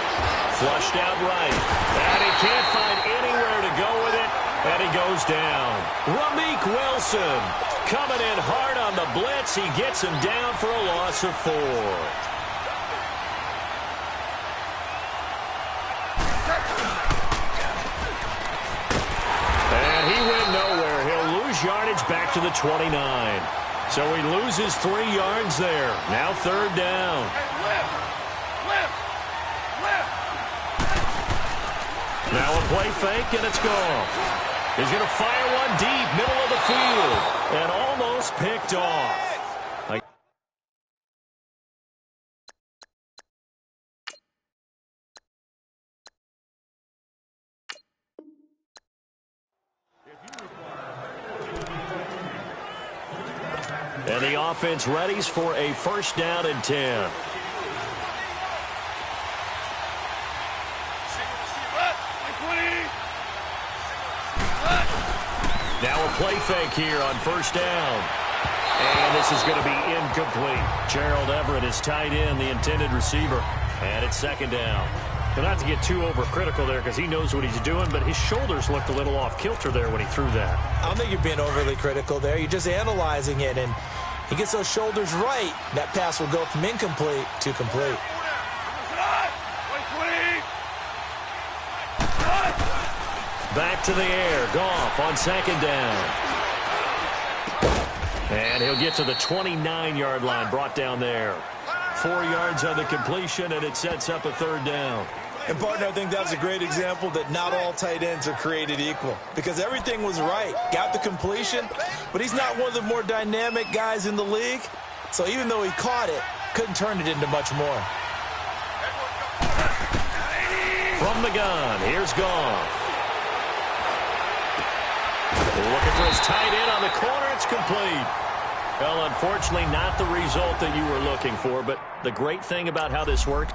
Flushed out right. And he can't find anywhere to go with it. And he goes down. Ramik Wilson coming in hard on the blitz. He gets him down for a loss of 4. And he went nowhere. He'll lose yardage back to the 29. So he loses 3 yards there. Now 3rd down. Now a play fake, and it's gone. He's going to fire one deep, middle of the field, and almost picked off. And the offense readies for a 1st down and 10. Now a play fake here on 1st down. And this is going to be incomplete. Gerald Everett is tied in, the intended receiver. And it's 2nd down. But not to get too overcritical there because he knows what he's doing, but his shoulders looked a little off kilter there when he threw that. I don't think you're being overly critical there. You're just analyzing it, and he gets those shoulders right. That pass will go from incomplete to complete. Back to the air. Goff on 2nd down. And he'll get to the 29-yard line, brought down there. 4 yards on the completion, and it sets up a 3rd down. And, partner, I think that's a great example that not all tight ends are created equal because everything was right. Got the completion, but he's not one of the more dynamic guys in the league. So even though he caught it, couldn't turn it into much more. From the gun, here's Goff. Looking for his tight end on the corner. It's complete. Well, unfortunately, not the result that you were looking for, but the great thing about how this worked.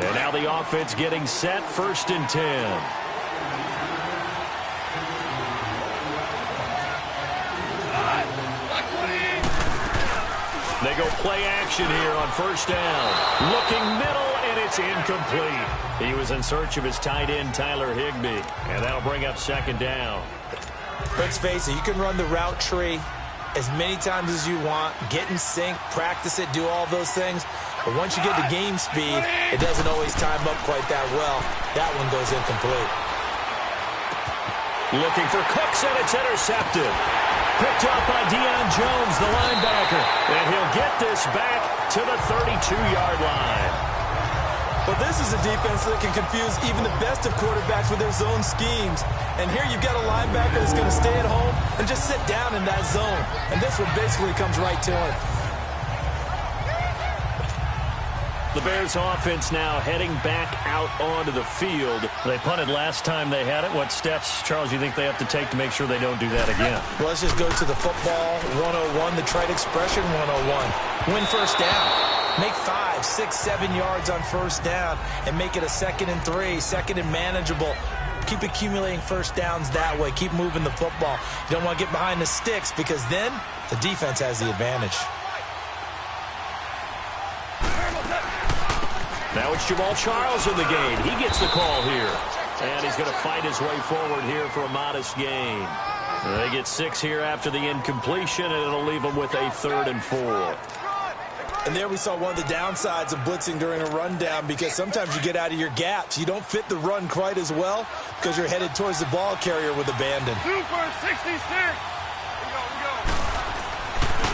And now the offense getting set, 1st and 10. They go play action here on 1st down. Looking middle, and it's incomplete. He was in search of his tight end, Tyler Higbee, and that'll bring up 2nd down. Let's face it, you can run the route tree as many times as you want, get in sync, practice it, do all those things. But once you get to game speed, it doesn't always time up quite that well. That one goes incomplete. Looking for Cooks, and it's intercepted. Picked up by Deion Jones, the linebacker. And he'll get this back to the 32-yard line. Well, this is a defense that can confuse even the best of quarterbacks with their zone schemes. And here you've got a linebacker that's going to stay at home and just sit down in that zone. And this one basically comes right to him. The Bears offense now heading back out onto the field. They punted last time they had it. What steps, Charles, you think they have to take to make sure they don't do that again? Well, let's just go to the football 101, the trade expression 101. Win first down. Make 5, 6, 7 yards on first down and make it a 2nd and 3, 2nd and manageable. Keep accumulating first downs that way. Keep moving the football. You don't want to get behind the sticks because then the defense has the advantage. Now it's Jamal Charles in the game. He gets the call here. And he's going to fight his way forward here for a modest gain. They get 6 here after the incompletion, and it'll leave them with a 3rd and 4. And there we saw one of the downsides of blitzing during a rundown because sometimes you get out of your gaps. You don't fit the run quite as well because you're headed towards the ball carrier with abandon. 2 for 66.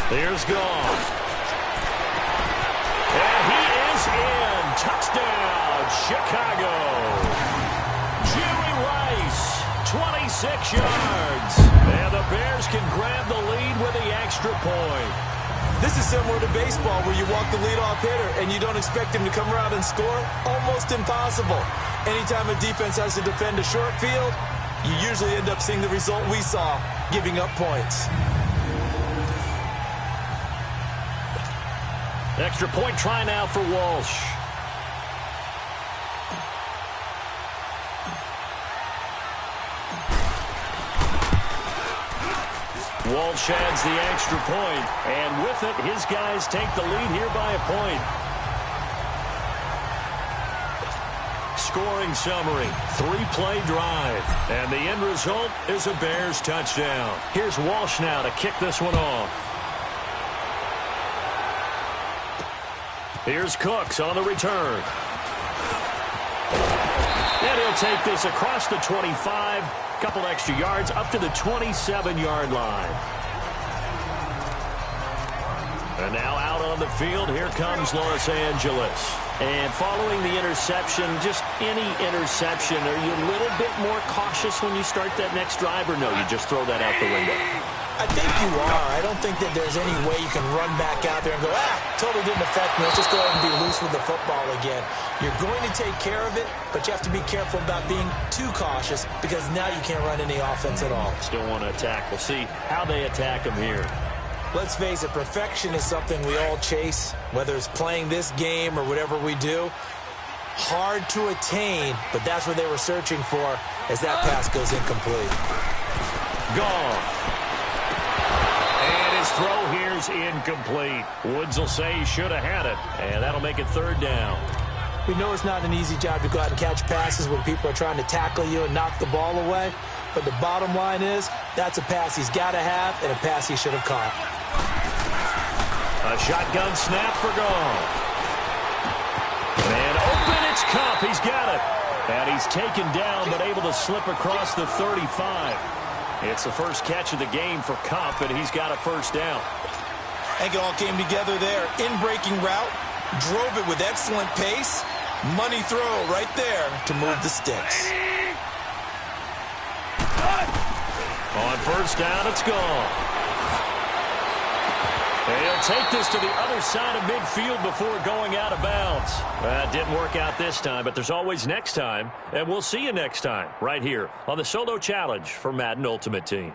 We go. Here's Goff. And he is in. Touchdown, Chicago. Jerry Rice, 26 yards. And the Bears can grab the lead with the extra point. This is similar to baseball where you walk the leadoff hitter and you don't expect him to come around and score. Almost impossible. Anytime a defense has to defend a short field, you usually end up seeing the result we saw, giving up points. Extra point try now for Walsh. Walsh adds the extra point, and with it, his guys take the lead here by a point. Scoring summary, 3-play drive, and the end result is a Bears touchdown. Here's Walsh now to kick this one off. Here's Cooks on the return. And he'll take this across the 25. Couple extra yards up to the 27-yard line. And now out on the field, here comes Los Angeles. And following the interception, just any interception, are you a little bit more cautious when you start that next drive, or no, you just throw that out the window? I think you are. I don't think that there's any way you can run back out there and go, totally didn't affect me. Let's just go ahead and be loose with the football again. You're going to take care of it, but you have to be careful about being too cautious because now you can't run any offense at all. Still want to attack. We'll see how they attack them here. Let's face it, perfection is something we all chase, whether it's playing this game or whatever we do. Hard to attain, but that's what they were searching for as that pass goes incomplete. Gone. Throw here's incomplete. Woods will say he should have had it, and that'll make it 3rd down. We know it's not an easy job to go out and catch passes when people are trying to tackle you and knock the ball away, but the bottom line is that's a pass he's got to have and a pass he should have caught. A shotgun snap for Goff. And open, it's Kupp. He's got it. And he's taken down but able to slip across the 35. It's the first catch of the game for Kupp, and he's got a 1st down. I think it all came together there. In-breaking route, drove it with excellent pace. Money throw right there to move the sticks. On 1st down, it's gone. And he'll take this to the other side of midfield before going out of bounds. That didn't work out this time, but there's always next time, and we'll see you next time right here on the Solo Challenge for Madden Ultimate Team.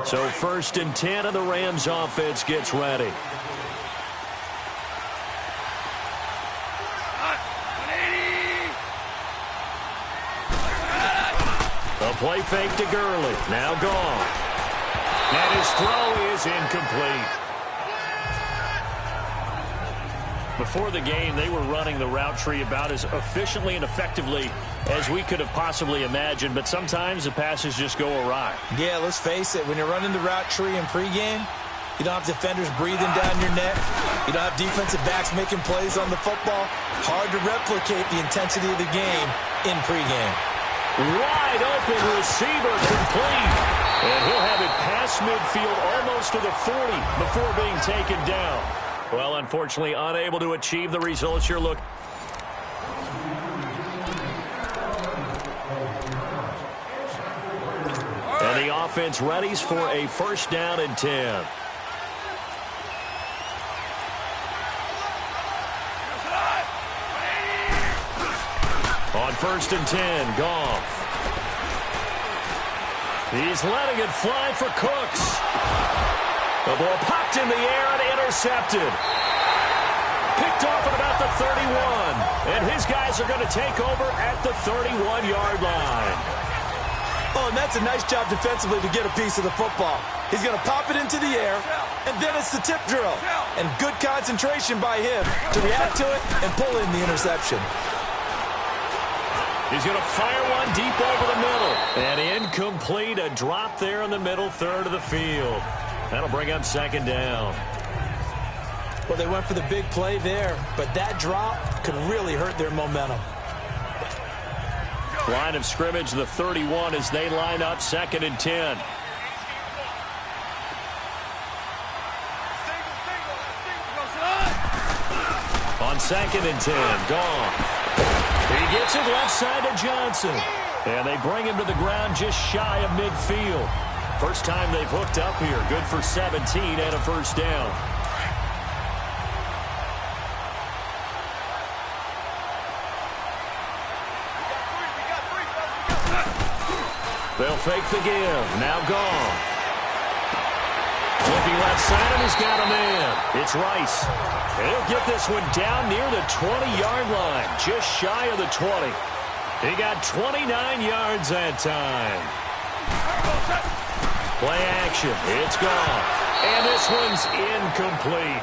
So 1st and 10, and the Rams offense gets ready. A play fake to Gurley. Now gone. And his throw is incomplete. Before the game, they were running the route tree about as efficiently and effectively as we could have possibly imagined, but sometimes the passes just go awry. Yeah, let's face it, when you're running the route tree in pregame, you don't have defenders breathing down your neck. You don't have defensive backs making plays on the football. Hard to replicate the intensity of the game in pregame. Wide open receiver complete. And he'll have it past midfield almost to the 40 before being taken down. Well, unfortunately, unable to achieve the results you're looking. And the offense readies for a 1st down and 10. On 1st and 10, Goff. He's letting it fly for Cooks. The ball popped in the air and intercepted. Picked off at about the 31. And his guys are going to take over at the 31-yard line. Oh, and that's a nice job defensively to get a piece of the football. He's going to pop it into the air, and then it's the tip drill. And good concentration by him to react to it and pull in the interception. He's going to fire one deep over the middle. And incomplete, a drop there in the middle third of the field. That'll bring up 2nd down. Well, they went for the big play there, but that drop could really hurt their momentum. Line of scrimmage, the 31 as they line up 2nd and 10. On 2nd and 10, Goff. He gets it left side to Johnson. And they bring him to the ground just shy of midfield. First time they've hooked up here. Good for 17 and a 1st down. They'll fake the give. Now Goff. Looking left side, and he's got a man. It's Rice. And he'll get this one down near the 20-yard line, just shy of the 20. He got 29 yards that time. Play action. It's Goff. And this one's incomplete.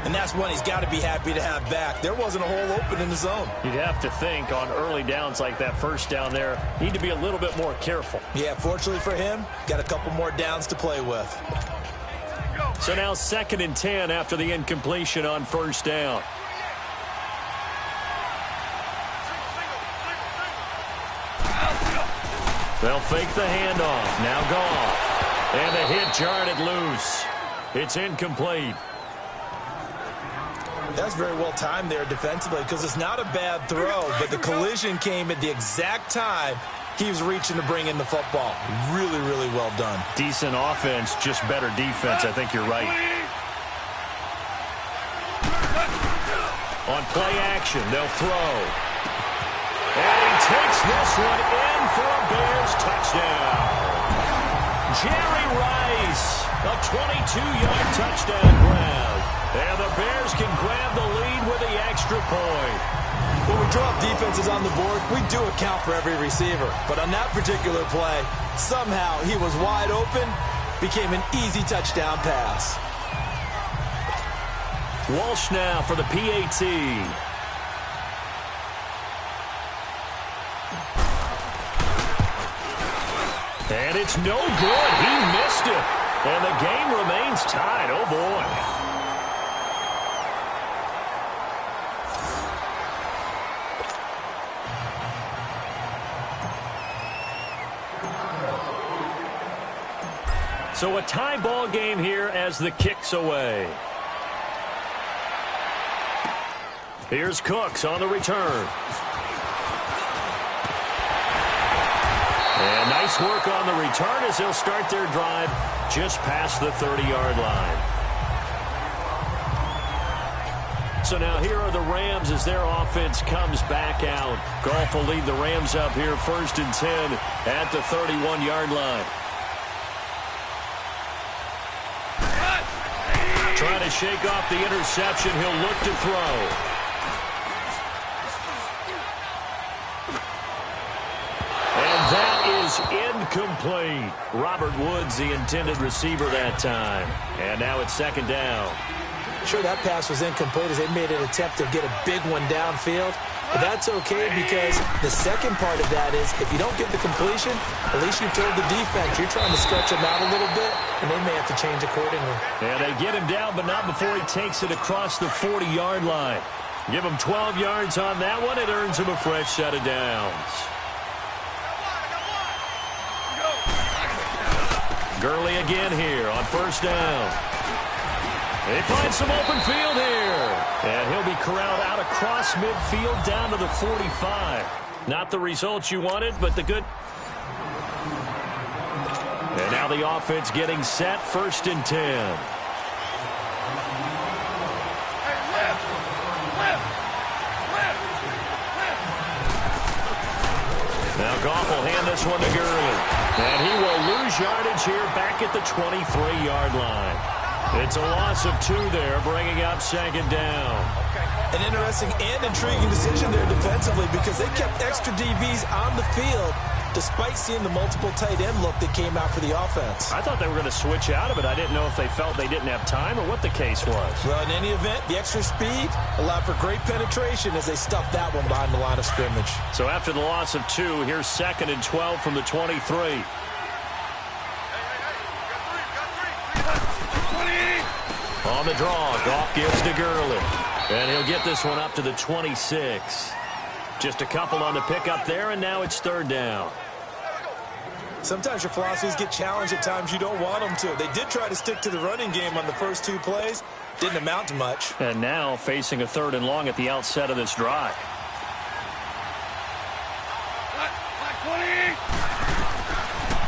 And that's one he's got to be happy to have back. There wasn't a hole open in the zone. You'd have to think on early downs like that 1st down there, need to be a little bit more careful. Yeah, fortunately for him, got a couple more downs to play with. So now 2nd and 10 after the incompletion on 1st down. They'll fake the handoff. Now Goff. And the hit jarred it loose. It's incomplete. That's very well timed there defensively because it's not a bad throw, but the collision came at the exact time he was reaching to bring in the football. Really, really well done. Decent offense, just better defense. I think you're right. On play action, they'll throw. And he takes this one in for a Bears touchdown. Jerry Rice, a 22-yard touchdown grab. And the Bears can grab the lead with the extra point. When we drop defenses on the board, we do account for every receiver. But on that particular play, somehow he was wide open, became an easy touchdown pass. Walsh now for the PAT. And it's no good. He missed it. And the game remains tied. Oh, boy. So a tie ball game here as the kick's away. Here's Cooks on the return. And nice work on the return as they'll start their drive just past the 30-yard line. So now here are the Rams as their offense comes back out. Goff will lead the Rams up here 1st and 10 at the 31-yard line. Trying to shake off the interception. He'll look to throw. And that is incomplete. Robert Woods, the intended receiver that time. And now it's second down. Sure, that pass was incomplete as they made an attempt to get a big one downfield. But that's okay because the second part of that is if you don't get the completion, at least you've told the defense you're trying to stretch him out a little bit, and they may have to change accordingly. Yeah, they get him down, but not before he takes it across the 40-yard line. Give him 12 yards on that one. It earns him a fresh set of downs. Gurley again here on first down. They find some open field here. And he'll be corralled out across midfield down to the 45. Not the results you wanted, but the good. And now the offense getting set, first and 10. Now Goff will hand this one to Gurley. And he will lose yardage here back at the 23-yard line. It's a loss of 2 there, bringing up second down. An interesting and intriguing decision there defensively because they kept extra DBs on the field despite seeing the multiple tight end look that came out for the offense. I thought they were going to switch out of it. I didn't know if they felt they didn't have time or what the case was. Well, in any event, the extra speed allowed for great penetration as they stuffed that one behind the line of scrimmage. So after the loss of 2, here's second and 12 from the 23. On the draw, Goff gives to Gurley. And he'll get this one up to the 26. Just a couple on the pickup there, and now it's third down. Sometimes your philosophies get challenged at times you don't want them to. They did try to stick to the running game on the first 2 plays. Didn't amount to much. And now facing a third and long at the outset of this drive.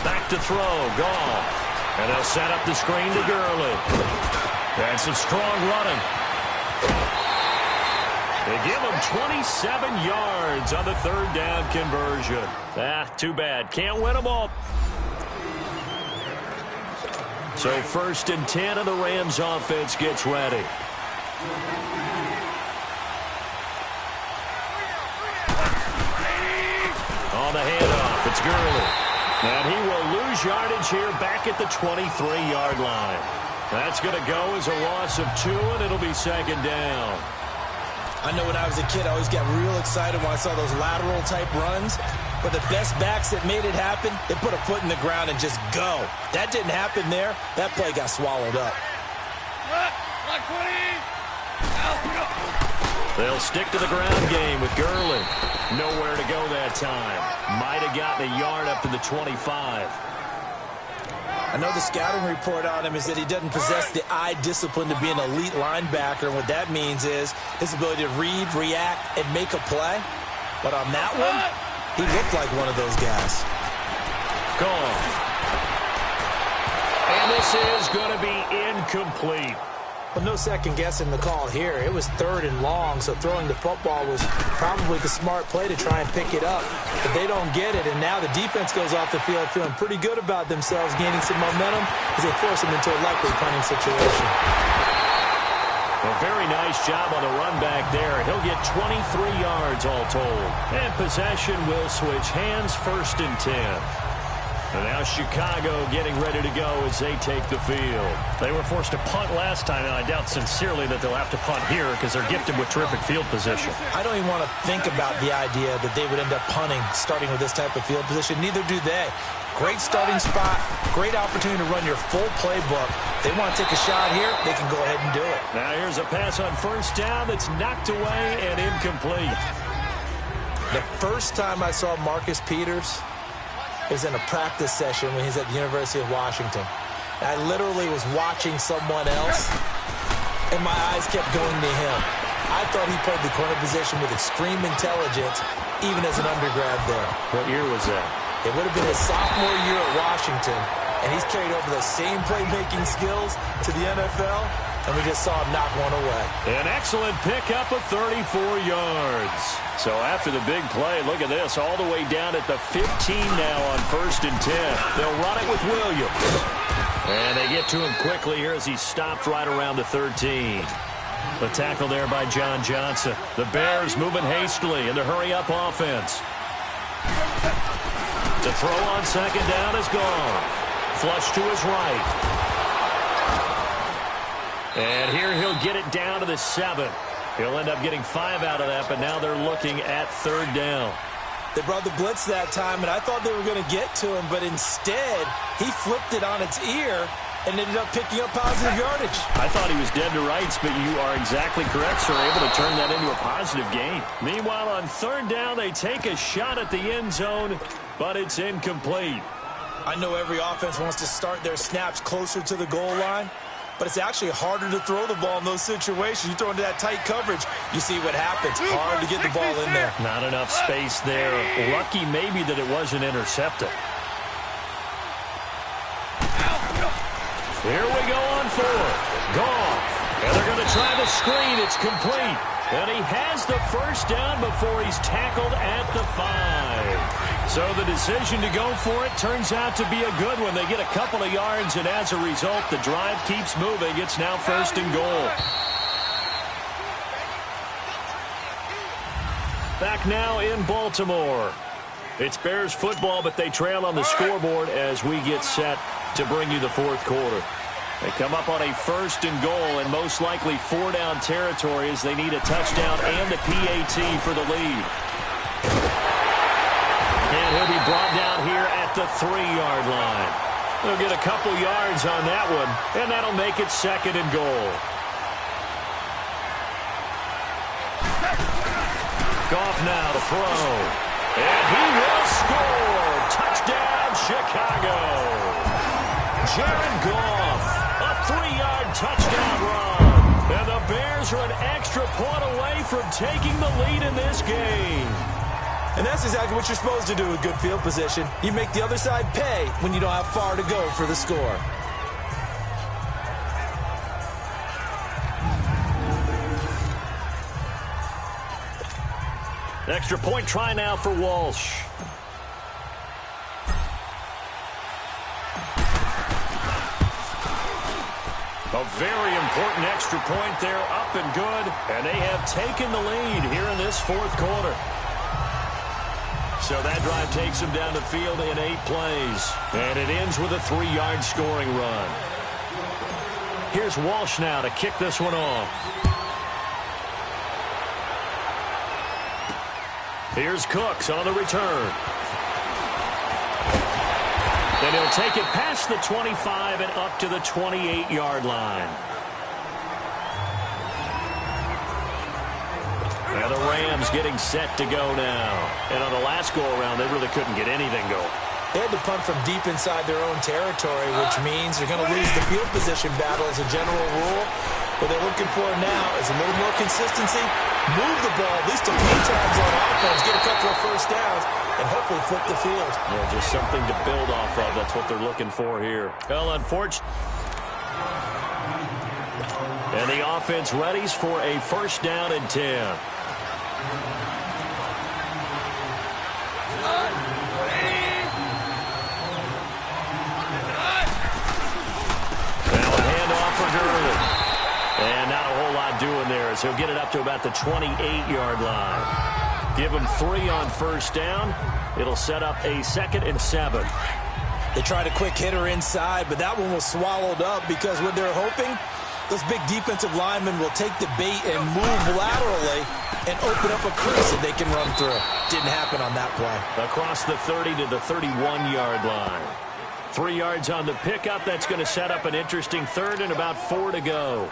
Back to throw, Goff. And they'll set up the screen to Gurley. And some strong running. They give him 27 yards on the third down conversion. Too bad. Can't win them all. So first and 10 of the Rams offense gets ready. On the handoff, it's Gurley. And he will lose yardage here back at the 23-yard line. That's going to go as a loss of 2, and it'll be second down. I know when I was a kid, I always got real excited when I saw those lateral-type runs. But the best backs that made it happen, they put a foot in the ground and just go. That didn't happen there. That play got swallowed up. They'll stick to the ground game with Gurley. Nowhere to go that time. Might have gotten a yard up to the 25. I know the scouting report on him is that he doesn't possess the eye discipline to be an elite linebacker, and what that means is his ability to read, react, and make a play. But on that one, he looked like one of those guys. Gone. And this is going to be incomplete. Well, no second guessing the call here. It was third and long, so throwing the football was probably the smart play to try and pick it up. But they don't get it, and now the defense goes off the field feeling pretty good about themselves, gaining some momentum as they force them into a likely punting situation. A very nice job on the run back there. He'll get 23 yards all told. And possession will switch hands, first and 10. And now Chicago getting ready to go as they take the field. They were forced to punt last time, and I doubt sincerely that they'll have to punt here because they're gifted with terrific field position. I don't even want to think about the idea that they would end up punting starting with this type of field position. Neither do they. Great starting spot, great opportunity to run your full playbook. They want to take a shot here, they can go ahead and do it. Now here's a pass on first down that's knocked away and incomplete. The first time I saw Marcus Peters was in a practice session when he's at the University of Washington. I literally was watching someone else, and my eyes kept going to him. I thought he played the corner position with extreme intelligence, even as an undergrad there. What year was that? It would have been his sophomore year at Washington, and he's carried over those same playmaking skills to the NFL, and we just saw him knock one away. An excellent pickup of 34 yards. So after the big play, look at this, all the way down at the 15 now on first and 10. They'll run it with Williams. And they get to him quickly here as he stopped right around the 13. The tackle there by John Johnson. The Bears moving hastily in the hurry-up offense. The throw on second down is gone. Flush to his right. And here he'll get it down to the 7. He'll end up getting 5 out of that, but now they're looking at third down. They brought the blitz that time, and I thought they were going to get to him, but instead he flipped it on its ear and ended up picking up positive yardage. I thought he was dead to rights, but you are exactly correct, sir. Able to turn that into a positive gain. Meanwhile, on third down, they take a shot at the end zone, but it's incomplete. I know every offense wants to start their snaps closer to the goal line, but it's actually harder to throw the ball in those situations. You throw into that tight coverage, you see what happens. Hard to get the ball in there. Not enough space there. Lucky maybe that it wasn't intercepted. Here we go on fourth. Goff. And they're going to try the screen. It's complete. And he has the first down before he's tackled at the 5. So the decision to go for it turns out to be a good one. They get a couple of yards, and as a result, the drive keeps moving. It's now first and goal. Back now in Baltimore. It's Bears football, but they trail on the scoreboard as we get set to bring you the fourth quarter. They come up on a first and goal, and most likely 4-down territory as they need a touchdown and a PAT for the lead. And he'll be brought down here at the 3-yard line. They'll get a couple yards on that one, and that'll make it second and goal. Goff now to throw. And he will score. Touchdown, Chicago. Jared Goff, a 3-yard touchdown run. And the Bears are an extra point away from taking the lead in this game. And that's exactly what you're supposed to do with good field position. You make the other side pay when you don't have far to go for the score. Extra point try now for Walsh. A very important extra point there, up and good. And they have taken the lead here in this fourth quarter. So that drive takes them down the field in 8 plays. And it ends with a 3-yard scoring run. Here's Walsh now to kick this one off. Here's Cooks on the return. Then he'll take it past the 25 and up to the 28-yard line. And the Rams getting set to go now. And on the last go-around, they really couldn't get anything going. They had to punt from deep inside their own territory, which means they're going to lose the field position battle as a general rule. What they're looking for now is a little more consistency, move the ball at least a few times on offense, get a couple of first downs, and hopefully flip the field. Yeah, just something to build off of. That's what they're looking for here. Well, unfortunately. And the offense readies for a first down and 10. Now a handoff for Gurley. And not a whole lot doing there as he'll get it up to about the 28-yard line. Give him 3 on first down. It'll set up a 2nd and 7. They tried a quick hitter inside, but that one was swallowed up because what they're hoping, those big defensive linemen will take the bait and move laterally and open up a crease that they can run through. Didn't happen on that play. Across the 30 to the 31-yard line. 3 yards on the pickup. That's going to set up an interesting 3rd and about 4 to go.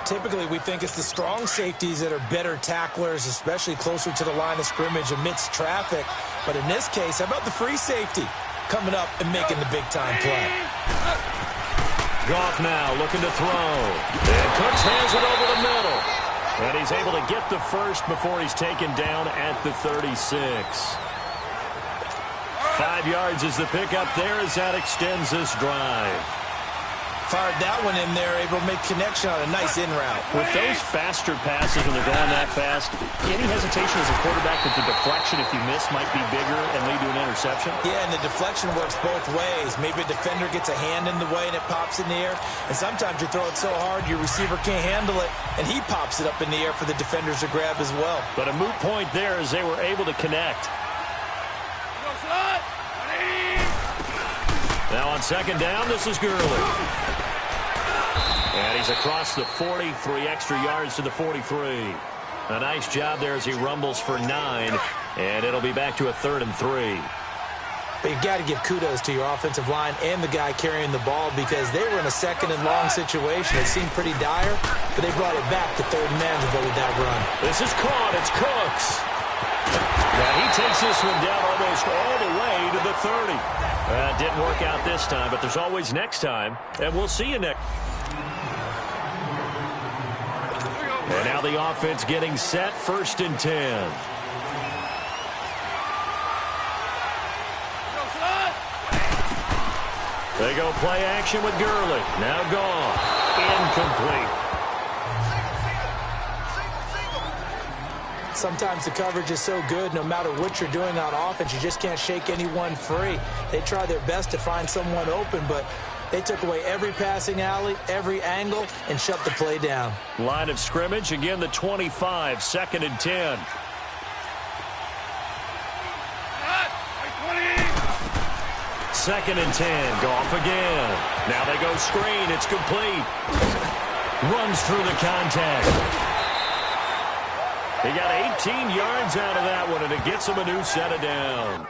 Typically, we think it's the strong safeties that are better tacklers, especially closer to the line of scrimmage amidst traffic. But in this case, how about the free safety coming up and making the big-time play? Goff now looking to throw. And Cooks hands it over the middle. And he's able to get the first before he's taken down at the 36. 5 yards is the pickup there as that extends this drive. Fired that one in there, able to make connection on a nice in route. With those faster passes when they're going that fast, any hesitation as a quarterback that the deflection, if you miss, might be bigger and lead to an interception? Yeah, and the deflection works both ways. Maybe a defender gets a hand in the way and it pops in the air. And sometimes you throw it so hard your receiver can't handle it, and he pops it up in the air for the defenders to grab as well. But a moot point there as they were able to connect. Now on second down, this is Gurley. And he's across the 40, 3 extra yards to the 43. A nice job there as he rumbles for 9, and it'll be back to a 3rd and 3. But you've got to give kudos to your offensive line and the guy carrying the ball because they were in a 2nd and long situation. It seemed pretty dire, but they brought it back to 3rd and manageable with that run. This is caught. It's Cooks. Now he takes this one down almost all the way to the 30. Didn't work out this time, but there's always next time, and we'll see you next. And now the offense getting set, 1st and 10. They go play action with Gurley. Now Goff. Incomplete. Sometimes the coverage is so good, no matter what you're doing on offense, you just can't shake anyone free. They try their best to find someone open, but they took away every passing alley, every angle, and shut the play down. Line of scrimmage, again the 25, 2nd and 10. Second and 10, Goff again. Now they go screen, it's complete. Runs through the contact. He got 18 yards out of that one, and it gets him a new set of down.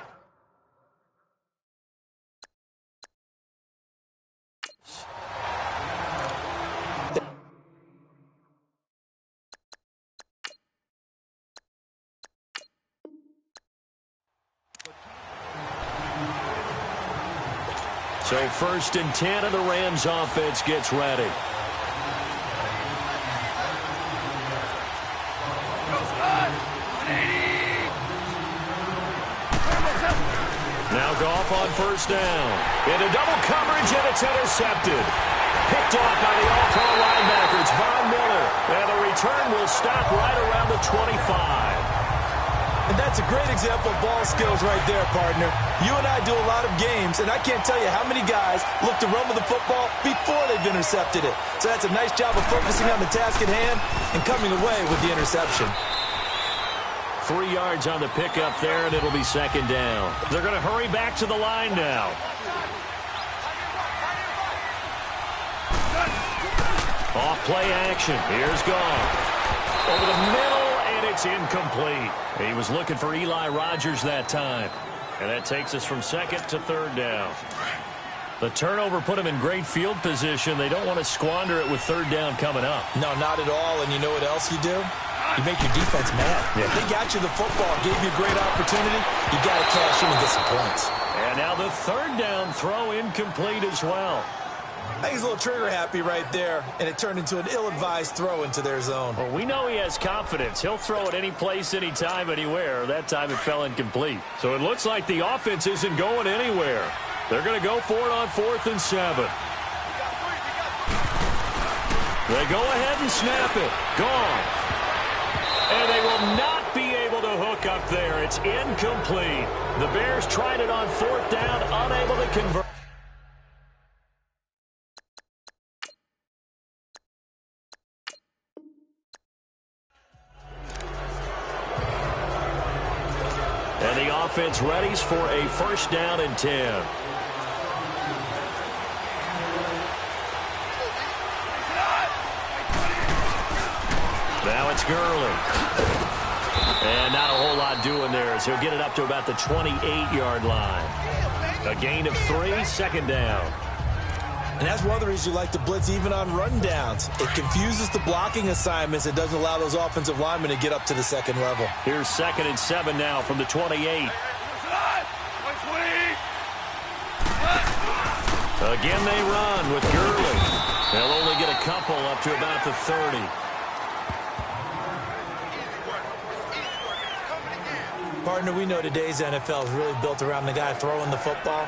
So 1st and 10, and the Rams offense gets ready. Now Goff on 1st down. Into double coverage, and it's intercepted. Picked off by the all-pro linebacker. It's Von Miller. And the return will stop right around the 25. And that's a great example of ball skills right there, partner. You and I do a lot of games, and I can't tell you how many guys look to run with the football before they've intercepted it. So that's a nice job of focusing on the task at hand and coming away with the interception. 3 yards on the pickup there, and it'll be 2nd down. They're going to hurry back to the line now. Off play action. Here's Goff. Over the middle, and it's incomplete. He was looking for Eli Rogers that time. And that takes us from 2nd to 3rd down. The turnover put him in great field position. They don't want to squander it with 3rd down coming up. No, not at all. And you know what else you do? You make your defense mad. Yeah. They got you the football, gave you a great opportunity. You got to cash in and get some points. And now the 3rd down throw incomplete as well. I think he's a little trigger happy right there, and it turned into an ill-advised throw into their zone. Well, we know he has confidence. He'll throw it any place, anytime, anywhere. That time it fell incomplete. So it looks like the offense isn't going anywhere. They're going to go for it on 4th and 7. They go ahead and snap it. Gone. And they will not be able to hook up there. It's incomplete. The Bears tried it on 4th down, unable to convert. And the offense readies for a 1st down and 10. Now it's Gurley. And not a whole lot doing there as he'll get it up to about the 28-yard line. A gain of 3, 2nd down. And that's one of the reasons you like to blitz even on rundowns. It confuses the blocking assignments. It doesn't allow those offensive linemen to get up to the 2nd level. Here's 2nd and 7 now from the 28. Again they run with Gurley. They'll only get a couple up to about the 30. Partner, we know today's NFL is really built around the guy throwing the football.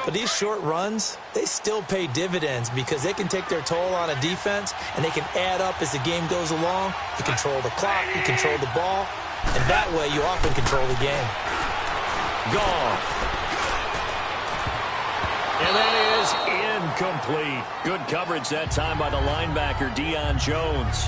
But these short runs, they still pay dividends because they can take their toll on a defense and they can add up as the game goes along. You control the clock, you control the ball, and that way you often control the game. Gone. And that is incomplete. Good coverage that time by the linebacker, Deion Jones.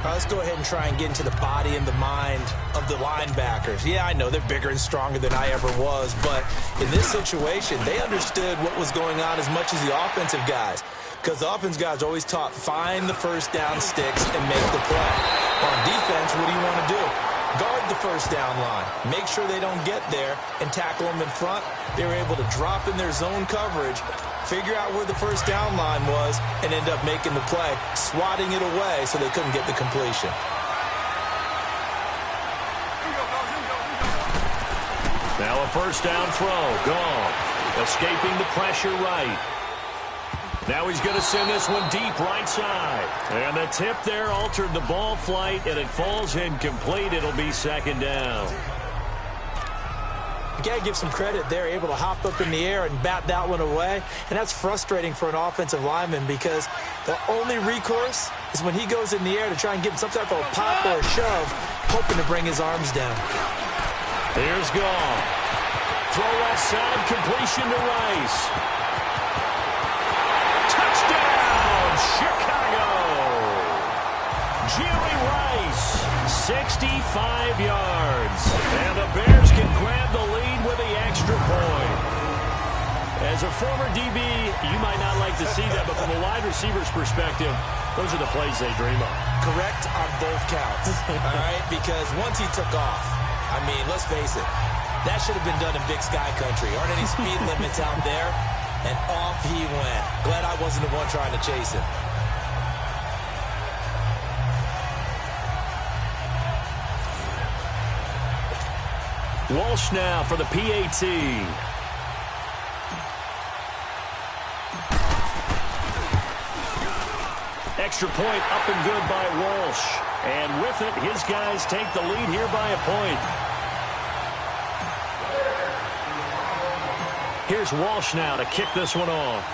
Let's go ahead and try and get into the body and the mind of the linebackers. Yeah, I know they're bigger and stronger than I ever was, but in this situation, they understood what was going on as much as the offensive guys. Because the offense guys are always taught, find the first down sticks and make the play. On defense, what do you want to do? Guard the first down line. Make sure they don't get there and tackle them in front. They were able to drop in their zone coverage, figure out where the first down line was, and end up making the play, swatting it away so they couldn't get the completion. Now a first down throw. Gone. Escaping the pressure right. Now he's going to send this one deep right side. And the tip there altered the ball flight, and it falls incomplete. It'll be second down. You got to give some credit. They're able to hop up in the air and bat that one away. And that's frustrating for an offensive lineman because the only recourse is when he goes in the air to try and get some type of a pop or a shove, hoping to bring his arms down. Here's Goff. Throw left side, completion to Rice. Chicago! Jerry Rice, 65 yards. And the Bears can grab the lead with the extra point. As a former DB, you might not like to see that, but from a wide receiver's perspective, those are the plays they dream of. Correct on both counts, all right? Because once he took off, I mean, let's face it, that should have been done in Big Sky Country. Aren't any speed limits out there? And off he went. Glad I wasn't the one trying to chase him. Walsh now for the PAT. Extra point up and good by Walsh. And with it, his guys take the lead here by a point. Here's Walsh now to kick this one off.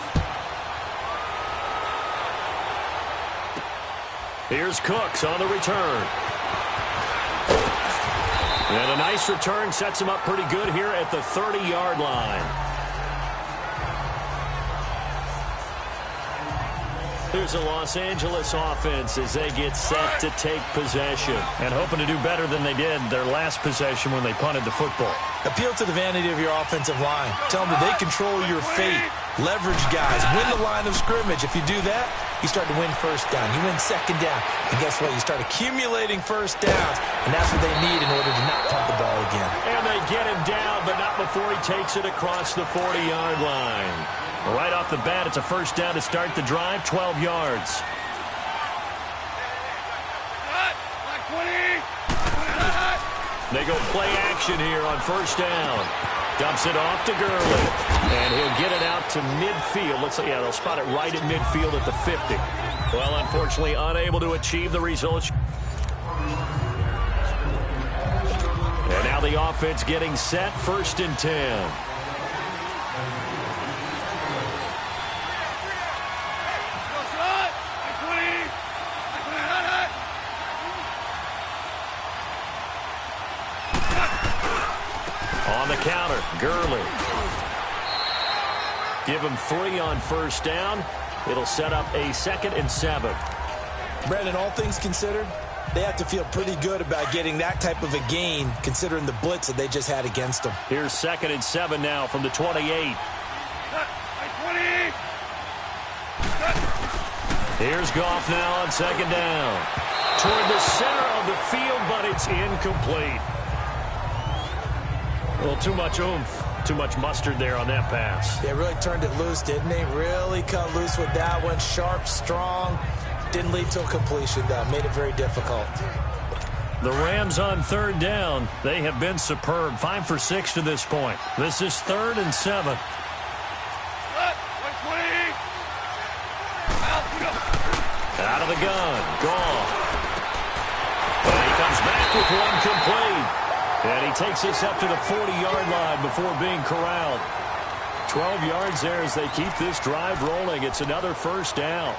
Here's Cooks on the return. And a nice return sets him up pretty good here at the 30-yard line. Here's the Los Angeles offense as they get set to take possession and hoping to do better than they did their last possession when they punted the football. Appeal to the vanity of your offensive line. Tell them that they control your fate. Leverage guys. Win the line of scrimmage. If you do that, you start to win first down. You win second down. And guess what? You start accumulating first downs. And that's what they need in order to not punt the ball again. And they get him down, but not before he takes it across the 40-yard line. Right off the bat, it's a first down to start the drive, 12 yards. They go play action here on first down. Dumps it off to Gurley. And he'll get it out to midfield. Looks like, yeah, they'll spot it right at midfield at the 50. Well, unfortunately, unable to achieve the results. And now the offense getting set, 1st and 10. On the counter, Gurley. Give him 3 on first down. It'll set up a 2nd and 7. Brandon, all things considered, they have to feel pretty good about getting that type of a gain considering the blitz that they just had against them. Here's 2nd and 7 now from the 28. Here's Goff now on 2nd down. Toward the center of the field, but it's incomplete. A little too much oomph, too much mustard there on that pass. They really turned it loose, didn't they? Really cut loose with that one. Sharp, strong. Didn't lead to a completion, though. Made it very difficult. The Rams on 3rd down. They have been superb. 5 for 6 to this point. This is 3rd and 7. Out of the gun. Gone. And he comes back with one complete. And he takes this up to the 40-yard line before being corralled. 12 yards there as they keep this drive rolling. It's another first down.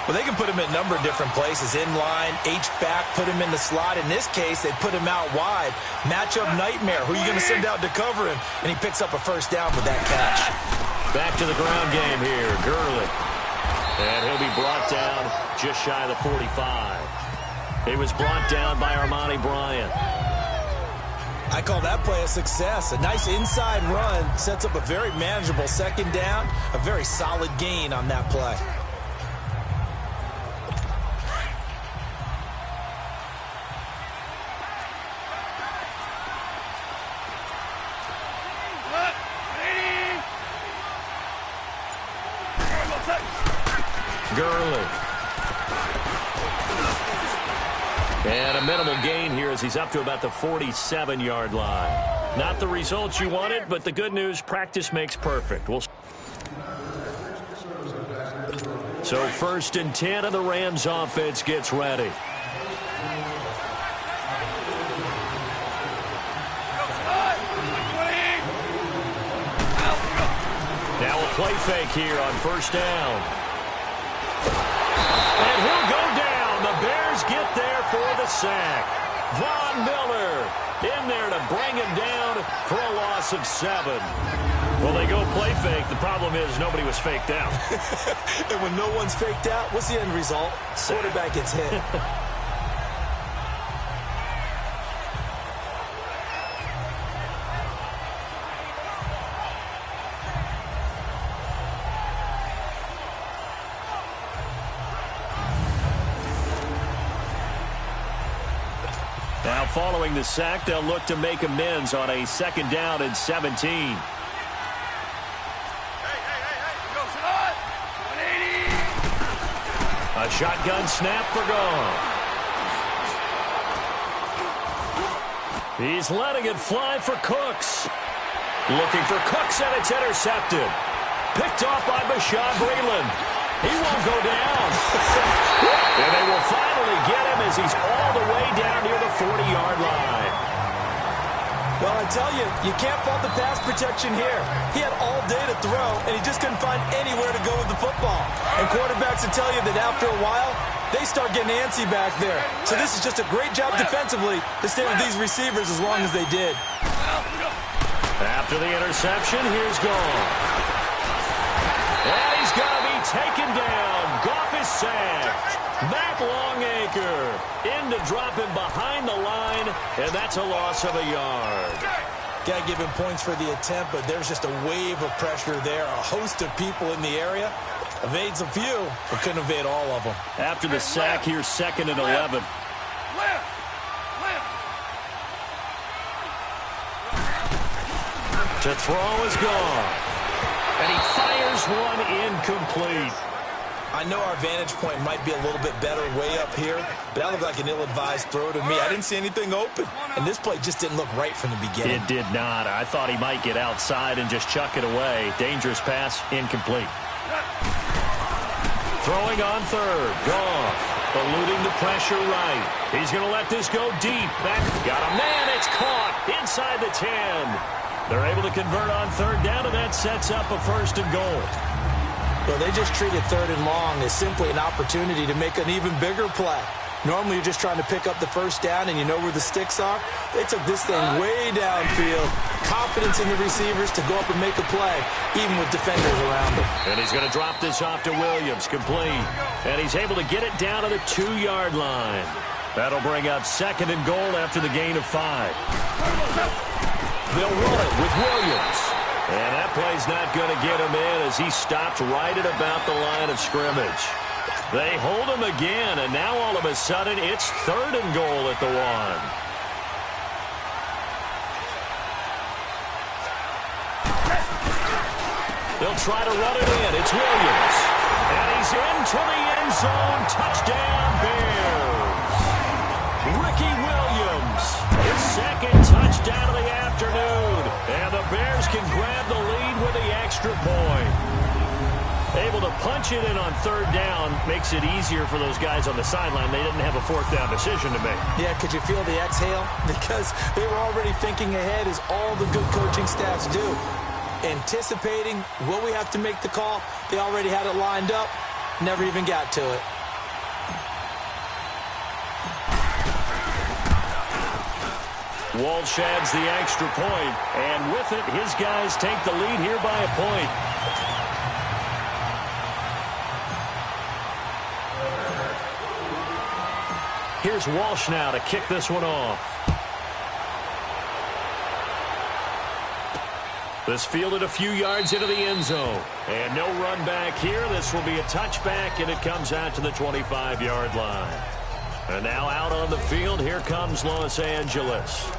Well, they can put him in a number of different places. In line, H-back, put him in the slot. In this case, they put him out wide. Matchup nightmare. Who are you going to send out to cover him? And he picks up a first down with that catch. Back to the ground game here. Gurley. And he'll be brought down just shy of the 45. He was brought down by Armani Bryant. I call that play a success. A nice inside run sets up a very manageable second down. A very solid gain on that play. Gurley. And a minimal gain here as he's up to about the 47-yard line. Not the results you wanted, but the good news, practice makes perfect. So 1st and 10, and the Rams offense gets ready. Now a play fake here on 1st down. And he'll go down. The Bears get there for the sack. Von Miller in there to bring him down for a loss of 7. Well, they go play fake. The problem is nobody was faked out. And when no one's faked out, what's the end result? Quarterback gets hit. Now following the sack, they'll look to make amends on a 2nd down and 17. A shotgun snap for Goff. He's letting it fly for Cooks. Looking for Cooks, and it's intercepted. Picked off by Bashaud Breeland. He won't go down. And they will finally get him as he's all the way down near the 40-yard line. Well, I tell you, you can't fault the pass protection here. He had all day to throw, and he just couldn't find anywhere to go with the football. And quarterbacks will tell you that after a while, they start getting antsy back there. So this is just a great job defensively to stay with these receivers as long as they did. After the interception, here's Goff. And he's going to be taken down. Goff is sacked. Matt Longacre in to drop him behind the line, and that's a loss of a yard. Got to give him points for the attempt, but there's just a wave of pressure there. A host of people in the area. Evades a few, but couldn't evade all of them. After the sack, here's 2nd and 11. To throw is Goff. And he fires one incomplete. I know our vantage point might be a little bit better way up here, but that looked like an ill-advised throw to me. I didn't see anything open, and this play just didn't look right from the beginning. It did not. I thought he might get outside and just chuck it away. Dangerous pass, incomplete. Throwing on 3rd, Goff, eluding the pressure right. He's going to let this go deep. Back, got a man, it's caught inside the 10. They're able to convert on 3rd down, and that sets up a 1st and goal. Well, they just treated 3rd and long as simply an opportunity to make an even bigger play. Normally, you're just trying to pick up the 1st down, and you know where the sticks are. They took this thing way downfield. Confidence in the receivers to go up and make a play, even with defenders around them. And he's going to drop this off to Williams, complete. And he's able to get it down to the 2-yard line. That'll bring up 2nd and goal after the gain of 5. They'll run it with Williams. And that play's not going to get him in as he stopped right at about the line of scrimmage. They hold him again, and now all of a sudden it's 3rd and goal at the 1. They'll try to run it in. It's Williams. And he's into the end zone. Touchdown, Bears. Ricky Williams, his 2nd touchdown of the afternoon. And the Bears can grab the lead with the extra point. Able to punch it in on 3rd down makes it easier for those guys on the sideline. They didn't have a 4th down decision to make. Yeah, could you feel the exhale? Because they were already thinking ahead, as all the good coaching staffs do. Anticipating, will we have to make the call? They already had it lined up. Never even got to it. Walsh adds the extra point, and with it, his guys take the lead here by a point. Here's Walsh now to kick this one off. This fielded a few yards into the end zone. And no run back here. This will be a touchback, and it comes out to the 25-yard line. And now out on the field, here comes Los Angeles.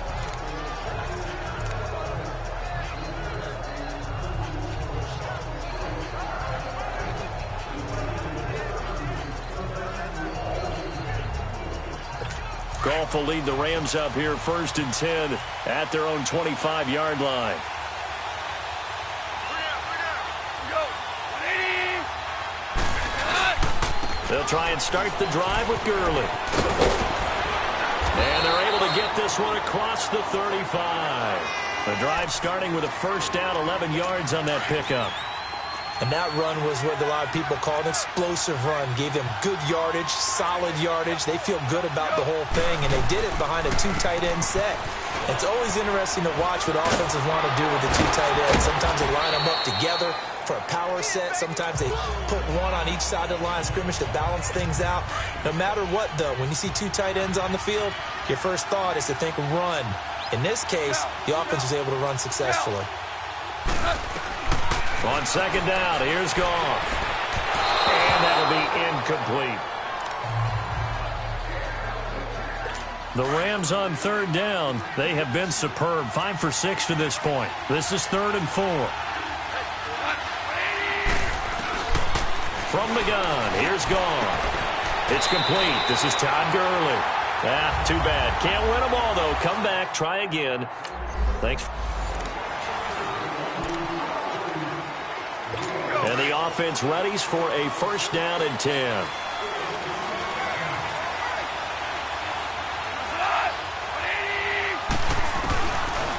Goff will lead the Rams up here 1st and 10 at their own 25-yard line. They'll try and start the drive with Gurley. And they're able to get this one across the 35. The drive starting with a first down, 11 yards on that pickup. And that run was what a lot of people call an explosive run. Gave them good yardage, solid yardage. They feel good about the whole thing, and they did it behind a 2 tight end set. It's always interesting to watch what offenses want to do with the 2 tight ends. Sometimes they line them up together for a power set. Sometimes they put one on each side of the line of scrimmage to balance things out. No matter what, though, when you see 2 tight ends on the field, your first thought is to think run. In this case, the offense was able to run successfully. On 2nd down, here's Goff. And that'll be incomplete. The Rams on 3rd down. They have been superb. 5 for 6 to this point. This is 3rd and 4. From the gun, here's Goff. It's complete. This is Todd Gurley. Too bad. Can't win them all, though. Come back, try again. Thanks. And the offense readies for a 1st down and 10.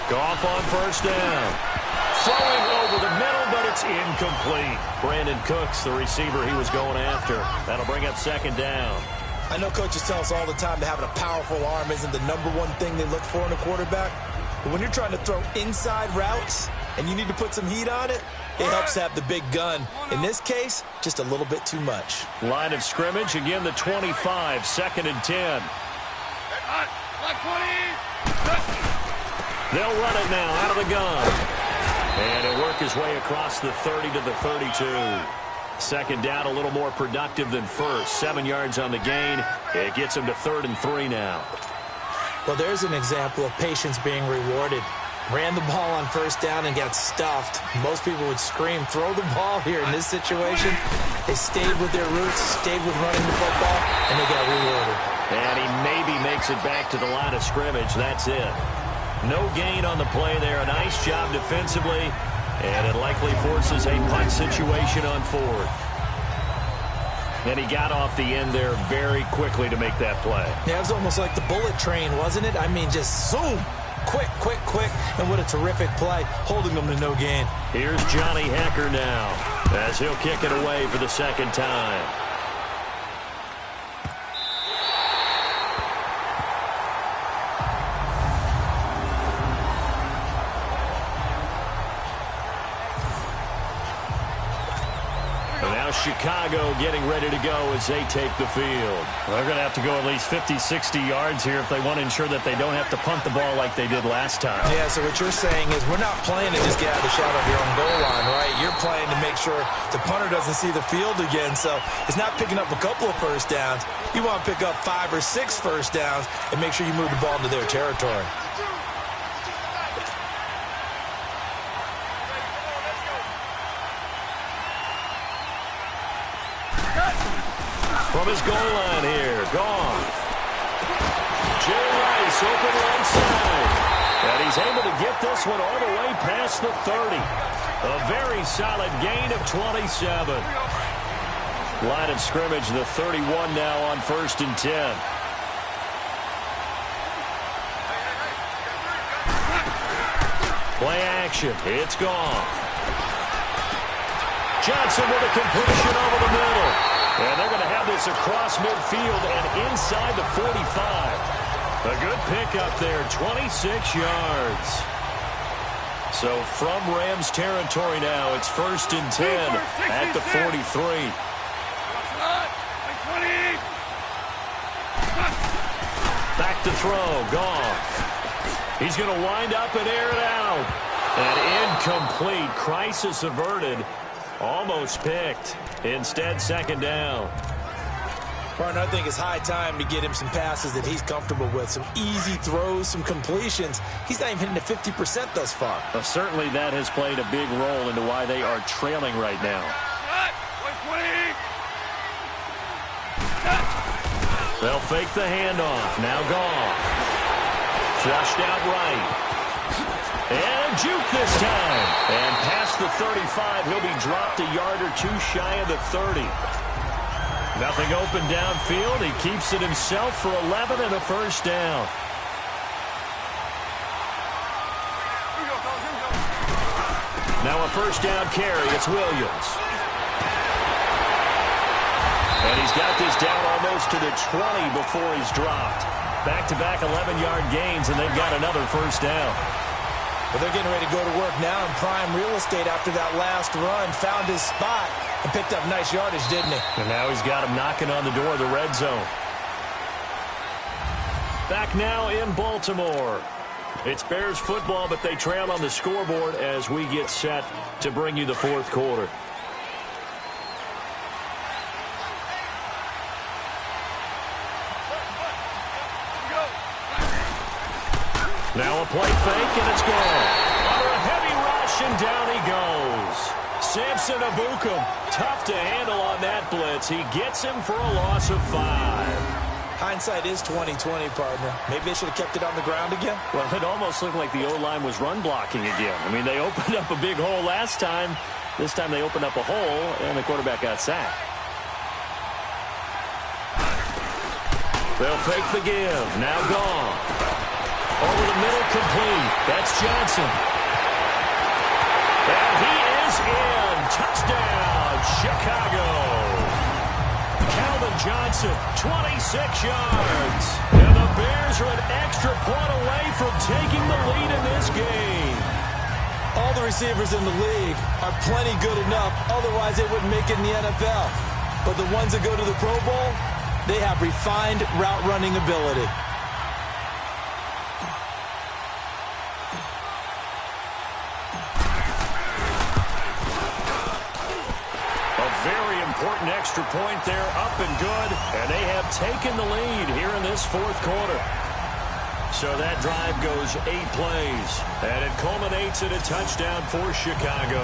Goff on 1st down. Throwing over the middle, but it's incomplete. Brandon Cooks, the receiver he was going after. That'll bring up 2nd down. I know coaches tell us all the time that having a powerful arm isn't the #1 thing they look for in a quarterback. But when you're trying to throw inside routes and you need to put some heat on it, it helps have the big gun. In this case, just a little bit too much. Line of scrimmage, again the 25, 2nd and 10. They'll run it now out of the gun. And he'll work his way across the 30 to the 32. 2nd down, a little more productive than first. 7 yards on the gain. It gets him to 3rd and 3 now. Well, there's an example of patience being rewarded. Ran the ball on 1st down and got stuffed. Most people would scream, throw the ball here. In this situation, they stayed with their roots, stayed with running the football, and they got rewarded. And he maybe makes it back to the line of scrimmage. That's it. No gain on the play there. A nice job defensively, and it likely forces a punt situation on 4th. And he got off the end there very quickly to make that play. Yeah, it was almost like the bullet train, wasn't it? I mean, just zoom. Quick, quick, quick. And what a terrific play, holding them to no gain. Here's Johnny Hecker now, as he'll kick it away for the 2nd time. Chicago getting ready to go as they take the field. They're going to have to go at least 50, 60 yards here if they want to ensure that they don't have to punt the ball like they did last time. Yeah, so what you're saying is we're not playing to just get out of the shadow of your own goal line, right? You're playing to make sure the punter doesn't see the field again. So it's not picking up a couple of 1st downs. You want to pick up 5 or 6 1st downs and make sure you move the ball into their territory. From his goal line here, Goff. Jay Rice open right side. And he's able to get this one all the way past the 30. A very solid gain of 27. Line of scrimmage, the 31 now on 1st and 10. Play action. It's Goff. Johnson with a completion over the middle. And they're going to have this across midfield and inside the 45. A good pickup there, 26 yards. So from Rams territory now, it's 1st and 10 at the 43. to throw. Goff. He's going to wind up and air it out. And incomplete. Crisis averted. Almost picked. Instead, second down. Partner, I think it's high time to get him some passes that he's comfortable with. Some easy throws, some completions. He's not even hitting the 50% thus far. Well, certainly that has played a big role into why they are trailing right now. They'll fake the handoff. Now Goff. Flushed out right. And juke this time. And past the 35, he'll be dropped a yard or two shy of the 30. Nothing open downfield. He keeps it himself for 11 and a first down. Now a first down carry. It's Williams. And he's got this down almost to the 20 before he's dropped. Back-to-back 11-yard gains, and they've got another first down. Well, they're getting ready to go to work now in prime real estate after that last run. Found his spot and picked up nice yardage, didn't he? And now he's got him knocking on the door of the red zone. Back now in Baltimore. It's Bears football, but they trail on the scoreboard as we get set to bring you the fourth quarter. Now a play fake, and it's gone. Under a heavy rush, and down he goes. Samson Abukum, tough to handle on that blitz. He gets him for a loss of 5. Hindsight is 20/20, partner. Maybe they should have kept it on the ground again. Well, it almost looked like the O-line was run blocking again. I mean, they opened up a big hole last time. This time they opened up a hole, and the quarterback got sacked. They'll fake the give. Now gone. Over the middle, complete. That's Johnson. And he is in. Touchdown, Chicago. Calvin Johnson, 26 yards. And the Bears are an extra point away from taking the lead in this game. All the receivers in the league are plenty good enough. Otherwise, they wouldn't make it in the NFL. But the ones that go to the Pro Bowl, they have refined route running ability. Very important extra point there, up and good, and they have taken the lead here in this fourth quarter. So that drive goes 8 plays, and it culminates in a touchdown for Chicago.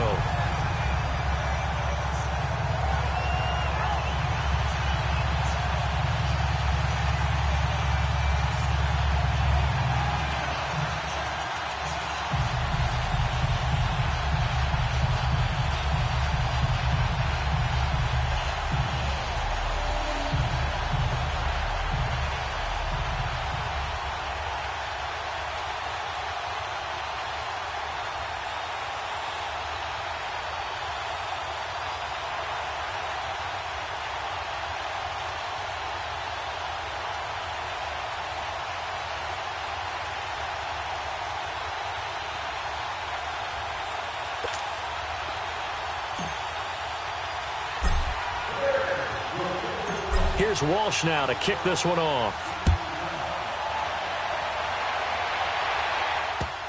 Here's Walsh now to kick this one off.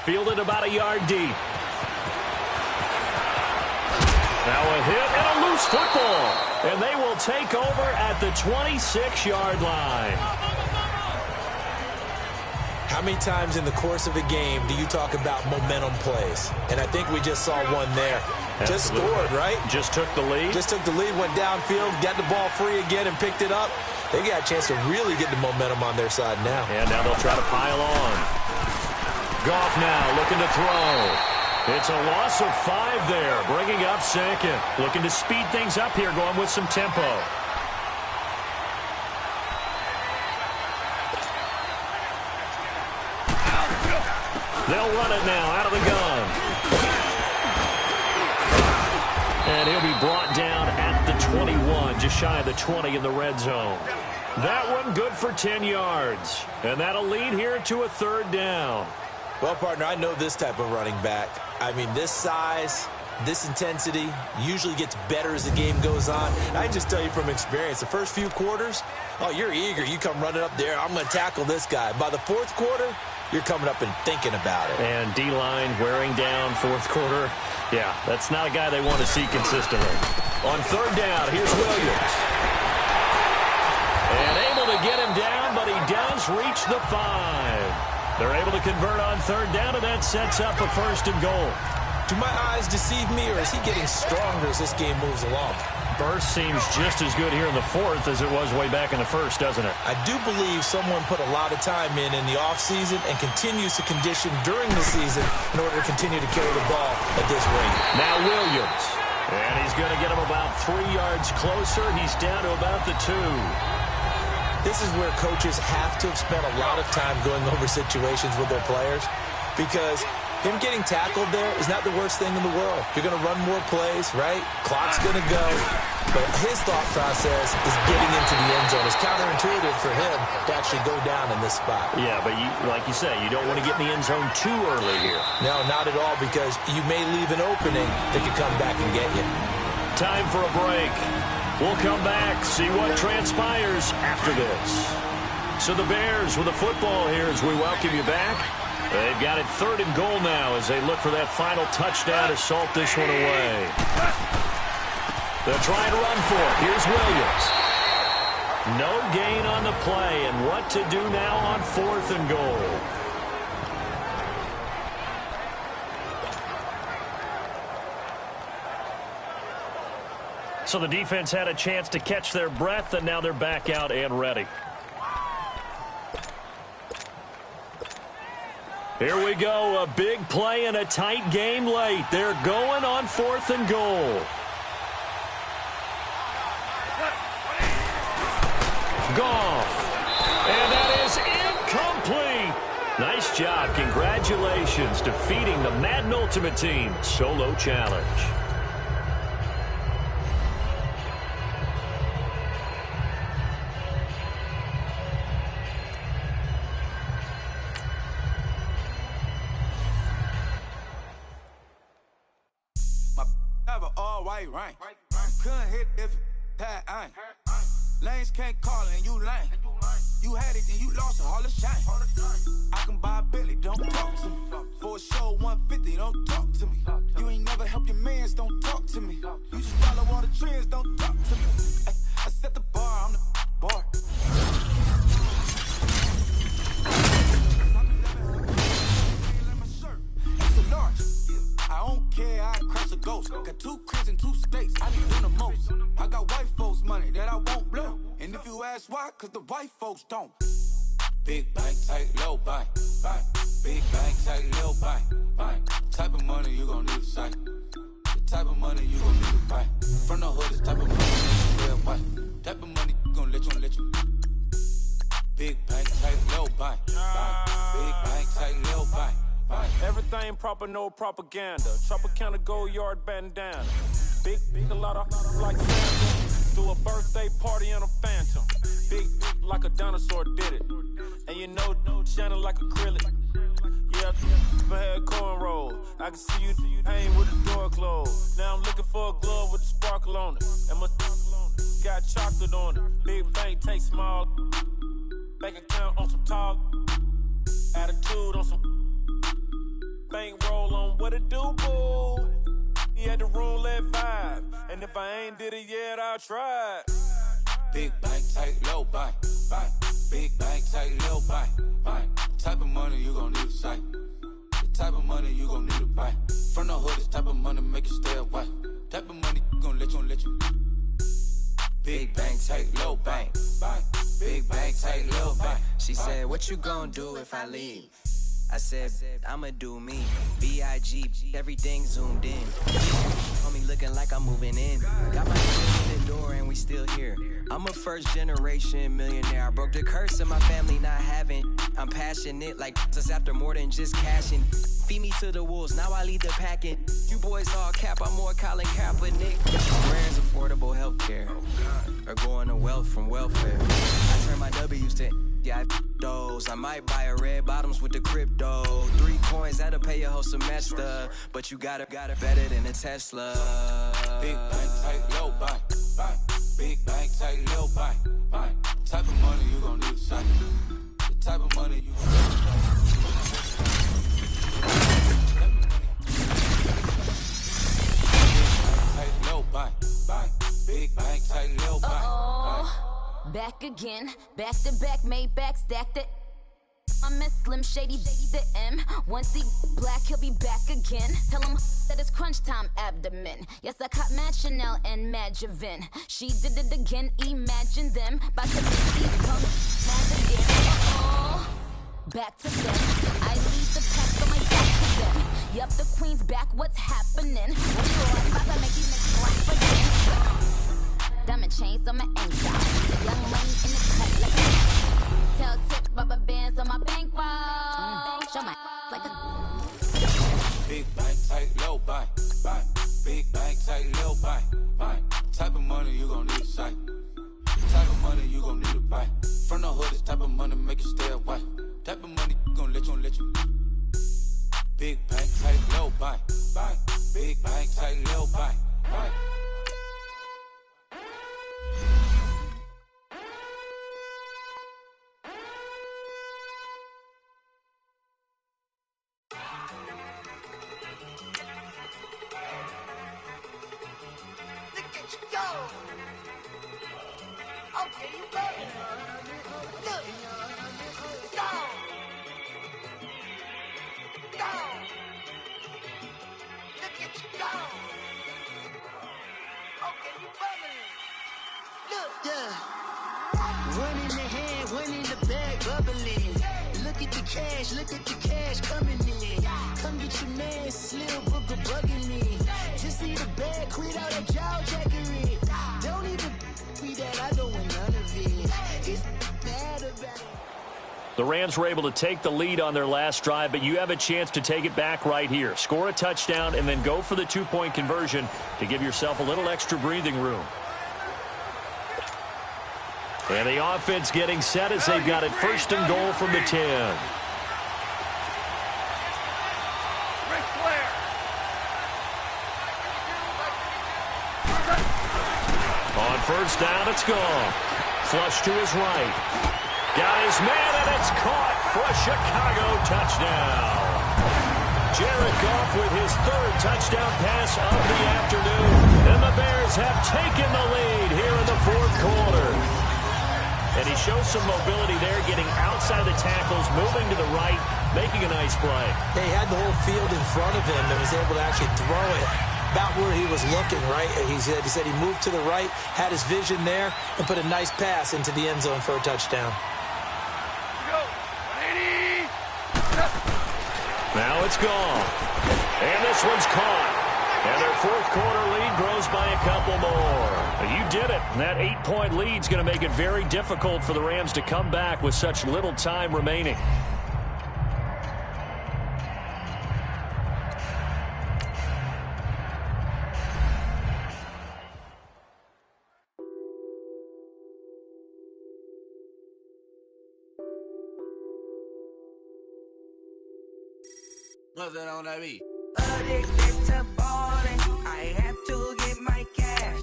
Fielded about a yard deep. Now a hit and a loose football. And they will take over at the 26-yard line. How many times in the course of a game do you talk about momentum plays? And I think we just saw one there. Absolutely. Just scored, right? Just took the lead. Just took the lead, went downfield, got the ball free again, and picked it up. They got a chance to really get the momentum on their side now. And now they'll try to pile on. Goff now looking to throw. It's a loss of 5 there, bringing up second. Looking to speed things up here, going with some tempo. They'll run it now out of the gun. And he'll be brought down at the 21, just shy of the 20 in the red zone. That one good for 10 yards. And that'll lead here to a 3rd down. Well, partner, I know this type of running back. I mean, this size, This intensity usually gets better as the game goes on. I can just tell you from experience, the first few quarters, oh, you're eager. You come running up there, I'm going to tackle this guy. By the fourth quarter, you're coming up and thinking about it. And D-line wearing down fourth quarter. Yeah, that's not a guy they want to see consistently. On third down, here's Williams. And able to get him down, but he does reach the 5. They're able to convert on third down, and that sets up a 1st and goal. Do my eyes deceive me, or is he getting stronger as this game moves along? Burst seems just as good here in the 4th as it was way back in the 1st, doesn't it? I do believe someone put a lot of time in the offseason and continues to condition during the season in order to continue to carry the ball at this rate. Now Williams. And he's going to get him about 3 yards closer. He's down to about the 2. This is where coaches have to have spent a lot of time going over situations with their players, because him getting tackled there is not the worst thing in the world. You're going to run more plays, right? Clock's going to go. But his thought process is getting into the end zone. It's counterintuitive for him to actually go down in this spot. Yeah, but like you say, you don't want to get in the end zone too early here. No, not at all, because you may leave an opening that could come back and get you. Time for a break. We'll come back, see what transpires after this. So the Bears with the football here as we welcome you back. They've got it 3rd and goal now as they look for that final touchdown to salt this one away. They'll try and run for it. Here's Williams. No gain on the play, and what to do now on 4th and goal. So the defense had a chance to catch their breath, and now they're back out and ready. Here we go, a big play and a tight game late. They're going on 4th and goal. Goff. And that is incomplete. Nice job. Congratulations. Defeating the Madden Ultimate Team solo challenge. Right. Couldn't hit if it had ain't. Lanes can't call and you lame. You had it and you lost it, all the shame. I can buy a Billy, don't talk to me. For a show 150, don't talk to me. You ain't never help your mans, don't talk to me. You just follow all the trends, don't talk to me. I set the bar, I'm the bar. I don't care, I crush a ghost. Got 2 cribs and 2 states, I be doing the most. I got white folks money that I won't blow. And if you ask why, cause the white folks don't. Big bank, tight, low bank, bank. Big bank, tight, low bank, bank. Type of money you gon' need to sight. The type of money you gon' need to buy. From the hood, this type of money you real buy. Type of money gon' let you. Big bank, tight, low bank, bank. Big bank, tight, low bank. Everything proper, no propaganda. Tropicana Gold Yard bandana. Big, a lot of like Santa. Threw a birthday party in a phantom. Big like a dinosaur did it. And you know, shining like acrylic. Yeah, I had cornrow. I can see you hang with the door closed. Now I'm looking for a glove with a sparkle on it. And my got chocolate on it. Big bank, take small. Bank account on some tall. Attitude on some. Bankroll on what it do, boo. He had the roulette vibe. And if I ain't did it yet, I'll try. Big bank, tight, low bank, bank. Big bank, tight, low bank, bank. Type of money you gon' need to sight. The type of money you gon' need to buy. From the hood, this type of money make you stay away. Type of money gon' let you. Big bank, tight, low bank, bank. Big bank, tight, low bank. She said, what you gon' do if I leave? I said, I'ma do me. B.I.G. Everything zoomed in. On me looking like I'm moving in. Got my foot in the door and we still here. I'm a first generation millionaire. I broke the curse of my family not having. I'm passionate like just after more than just cashing. Feed me to the wolves, now I lead the packing. You boys all cap, I'm more Colin Kaepernick. Where's affordable healthcare? Or going to wealth from welfare? I turn my W's to Yeah, I those. I might buy a red bottoms with the crypto. 3 coins, that'll pay your whole semester. But you gotta better than a Tesla. Big bank, tight, low buy. Big bank, tight, low buy. Type of money you gon' need to sight. The type of money you gon' need to tight, low buy. Big bank, tight, low buy. Back again, back to back, made back, stacked it. I'm a Slim Shady, the M. Once he black, he'll be back again. Tell him that it's crunch time abdomen. Yes, I caught Mad Chanel and Mad Javin. She did it again, imagine them. About to make these punks mad again. Back to them. I lead the pack, so my back to them. Yup, the queen's back, what's happening? What you on? About to make these niggas laugh again. Diamond chains on my ankle. Young money in the cut like a tell tip rubber bands on my bankroll. Show my like a big bank, tight, low buy. Big bank, tight, low buy. Type of money you gon' need to sight. Type of money you gon' need to buy. From the hood, this type of money make you stay away. Type of money gon' let you. Big bank, tight, low buy. Big bank, tight, low buy. Look at the cash coming in. Come get your man, Slim Booker bugging me. Just need a bag, quit all that jaw jackery. Don't even be that, I don't want none of it. He's mad about it. The Rams were able to take the lead on their last drive, but you have a chance to take it back right here. Score a touchdown and then go for the 2-point conversion to give yourself a little extra breathing room. And the offense getting set as they've got it 1st and goal from the 10. On 1st down, it's gone. Flush to his right. Got his man, and it's caught for a Chicago touchdown. Jared Goff with his 3rd touchdown pass of the afternoon. And the Bears have taken the lead here in the 4th quarter. And he shows some mobility there, getting outside the tackles, moving to the right, making a nice play. They had the whole field in front of him and was able to actually throw it about where he was looking, right? He said he moved to the right, had his vision there, and put a nice pass into the end zone for a touchdown. Now it's gone. And this one's caught. And their 4th quarter lead grows by a couple more. You did it. And that 8-point lead is going to make it very difficult for the Rams to come back with such little time remaining. What's that on that beat? Addicted to balling, I have to get my cash.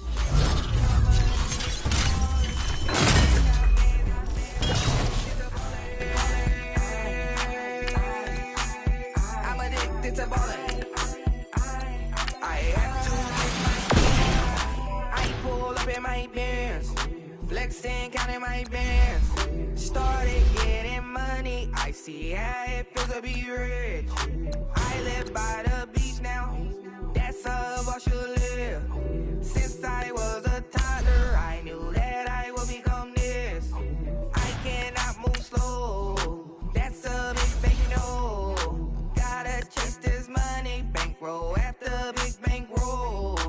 I'm addicted to balling. I have to get my cash. I pull up in my Benz, flexing, counting my bands. Started getting money, I see how it feels to be rich. I live by the beach now, that's how I should live. Since I was a toddler, I knew that I would become this. I cannot move slow, that's a big no. Gotta chase this money, bankroll after big bankroll.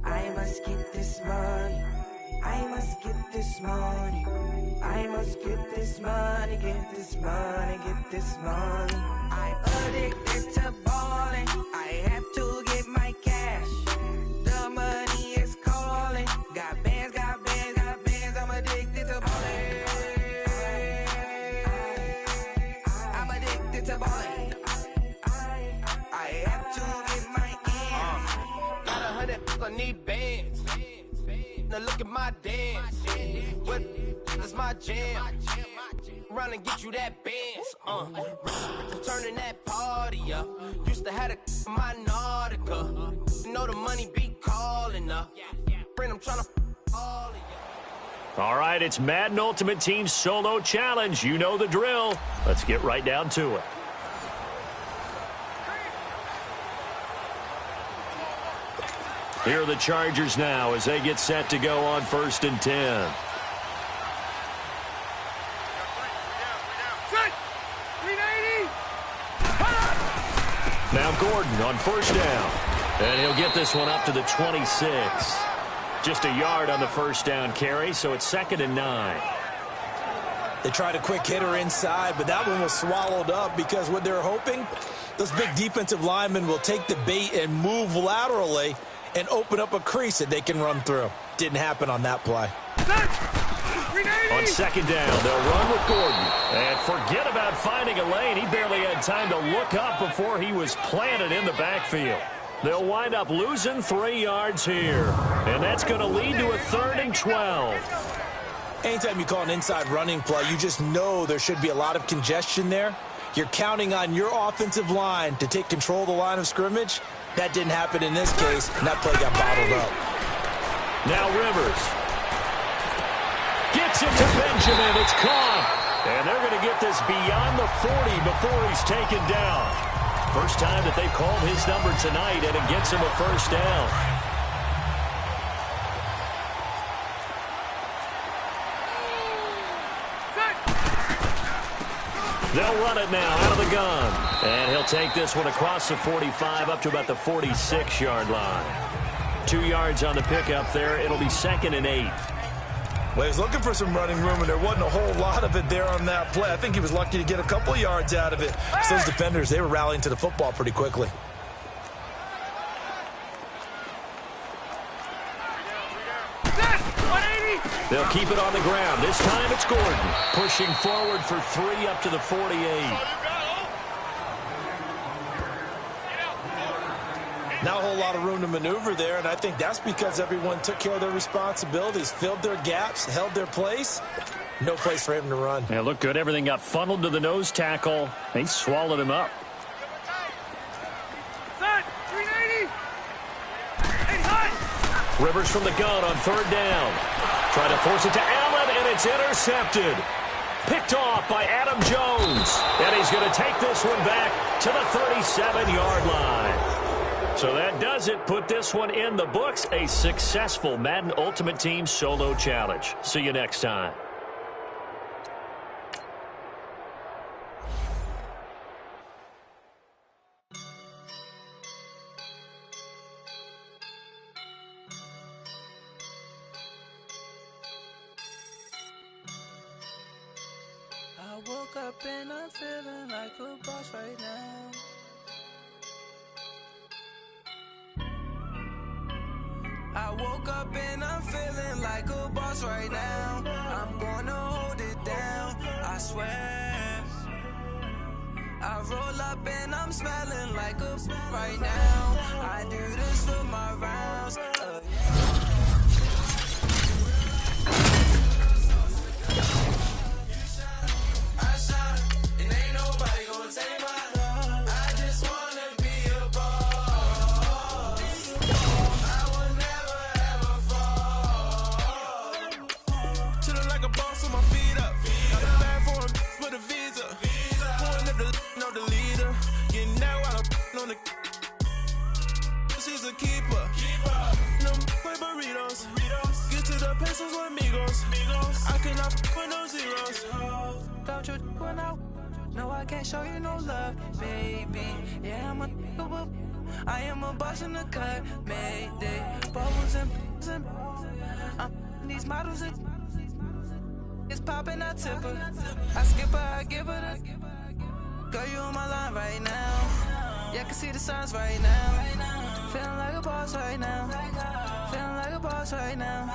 I must get this money, I must get this money. I must get this money, get this money, get this money. I'm addicted to balling, I have to get my cash. The money is calling, got bands, I'm addicted to balling. need bands. Now look at my dance. What is my jam? Run and get you that bands. Turning that party up. Used to have my Nautica. You know the money be calling up. I'm trying to all of you. All right, it's Madden Ultimate Team Solo Challenge. You know the drill. Let's get right down to it. Here are the Chargers now as they get set to go on 1st and 10. Now Gordon on 1st down. And he'll get this one up to the 26. Just a yard on the 1st down carry, so it's 2nd and 9. They tried a quick hitter inside, but that one was swallowed up because what they're hoping, those big defensive linemen will take the bait and move laterally and open up a crease that they can run through. Didn't happen on that play. On 2nd down, they'll run with Gordon. And forget about finding a lane. He barely had time to look up before he was planted in the backfield. They'll wind up losing 3 yards here. And that's going to lead to a 3rd and 12. Anytime you call an inside running play, you just know there should be a lot of congestion there. You're counting on your offensive line to take control of the line of scrimmage. That didn't happen in this case, and that play got bottled up. Now Rivers gets it to Benjamin. It's caught. And they're going to get this beyond the 40 before he's taken down. First time that they've called his number tonight, and it gets him a 1st down. They'll run it now out of the gun. And he'll take this one across the 45 up to about the 46-yard line. 2 yards on the pickup there. It'll be 2nd and 8. Well, he was looking for some running room, and there wasn't a whole lot of it there on that play. I think he was lucky to get a couple yards out of it. So those defenders, they were rallying to the football pretty quickly. They'll keep it on the ground. This time it's Gordon pushing forward for 3 up to the 48. Not a whole lot of room to maneuver there, and I think that's because everyone took care of their responsibilities, filled their gaps, held their place. No place for him to run. Yeah, looked good. Everything got funneled to the nose tackle. They swallowed him up. Rivers from the gun on 3rd down. Trying to force it to Allen, and it's intercepted. Picked off by Adam Jones. And he's going to take this one back to the 37-yard line. So that does it. Put this one in the books. A successful Madden Ultimate Team Solo Challenge. See you next time. I woke up and I'm feeling like a boss right now. I woke up and I'm feeling like a boss right now. I'm gonna hold it down, I swear. I roll up and I'm smelling like a right now. I do this for my rounds. I shine, and ain't nobody gonna take my love. I just wanna be a boss. I will never ever fall. Chillin' like a boss with my feet up. Got a bag for him with a visa. Pulling up the leader. Getting that while I'm on the. She's a keeper. No play burritos. Get to the pesos with amigos. I cannot with no zeros. Don't you run out? No, I can't show you no love, baby. Yeah, I am a boss in the cut. Mayday. Bubbles and I'm these models. It's popping, I tip her. I skip her, I give her the. Girl, you on my line right now. Yeah, I can see the signs right now. Feeling like a boss right now. Feeling like a boss right now.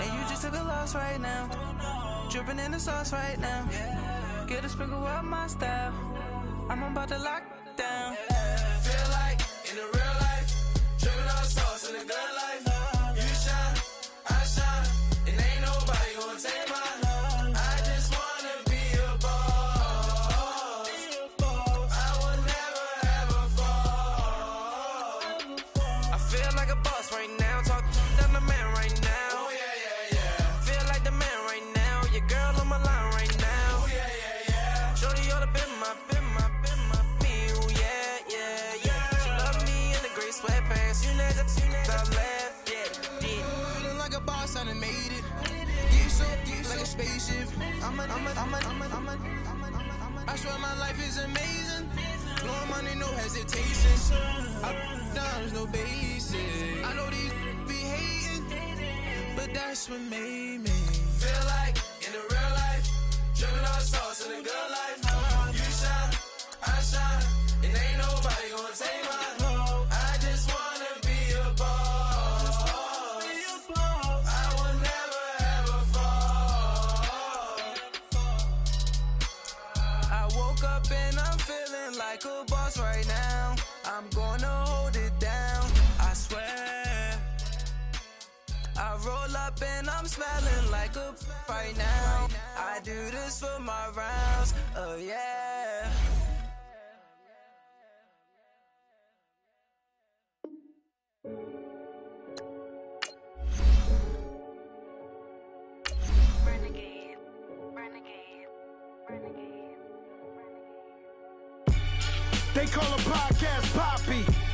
And you just took a loss right now. Dripping in the sauce right now. Get a sprinkle of my style. I'm about to lock down. Feel like in the real life. Dripping on the sauce in the good life. Feel like a boss right now. Talk down the man right now. Oh, yeah, yeah, yeah. Feel like the man right now. Your girl on my line right now. Oh, yeah, yeah, yeah. Shorty ought to been my me. Oh, yeah, yeah, yeah. She love me in the gray sweatpants. You never left. Yeah, yeah. Feeling like a boss, I done made it. Get so like a spaceship. I swear my life is amazing. Blowing money, no hesitation. Down, no basic. I know these be hating, but that's what made me feel like in the real life, dripping all sauce in the good life. You shine, I shine, and ain't nobody gonna take my love. I just wanna be a boss. I will never ever fall. I woke up and I'm feeling like a boss right now. I'm gonna hold it down, I swear. I roll up and I'm smelling like a right now. I do this for my rounds, oh yeah. Renegade, renegade, renegade. They call a podcast Poppy.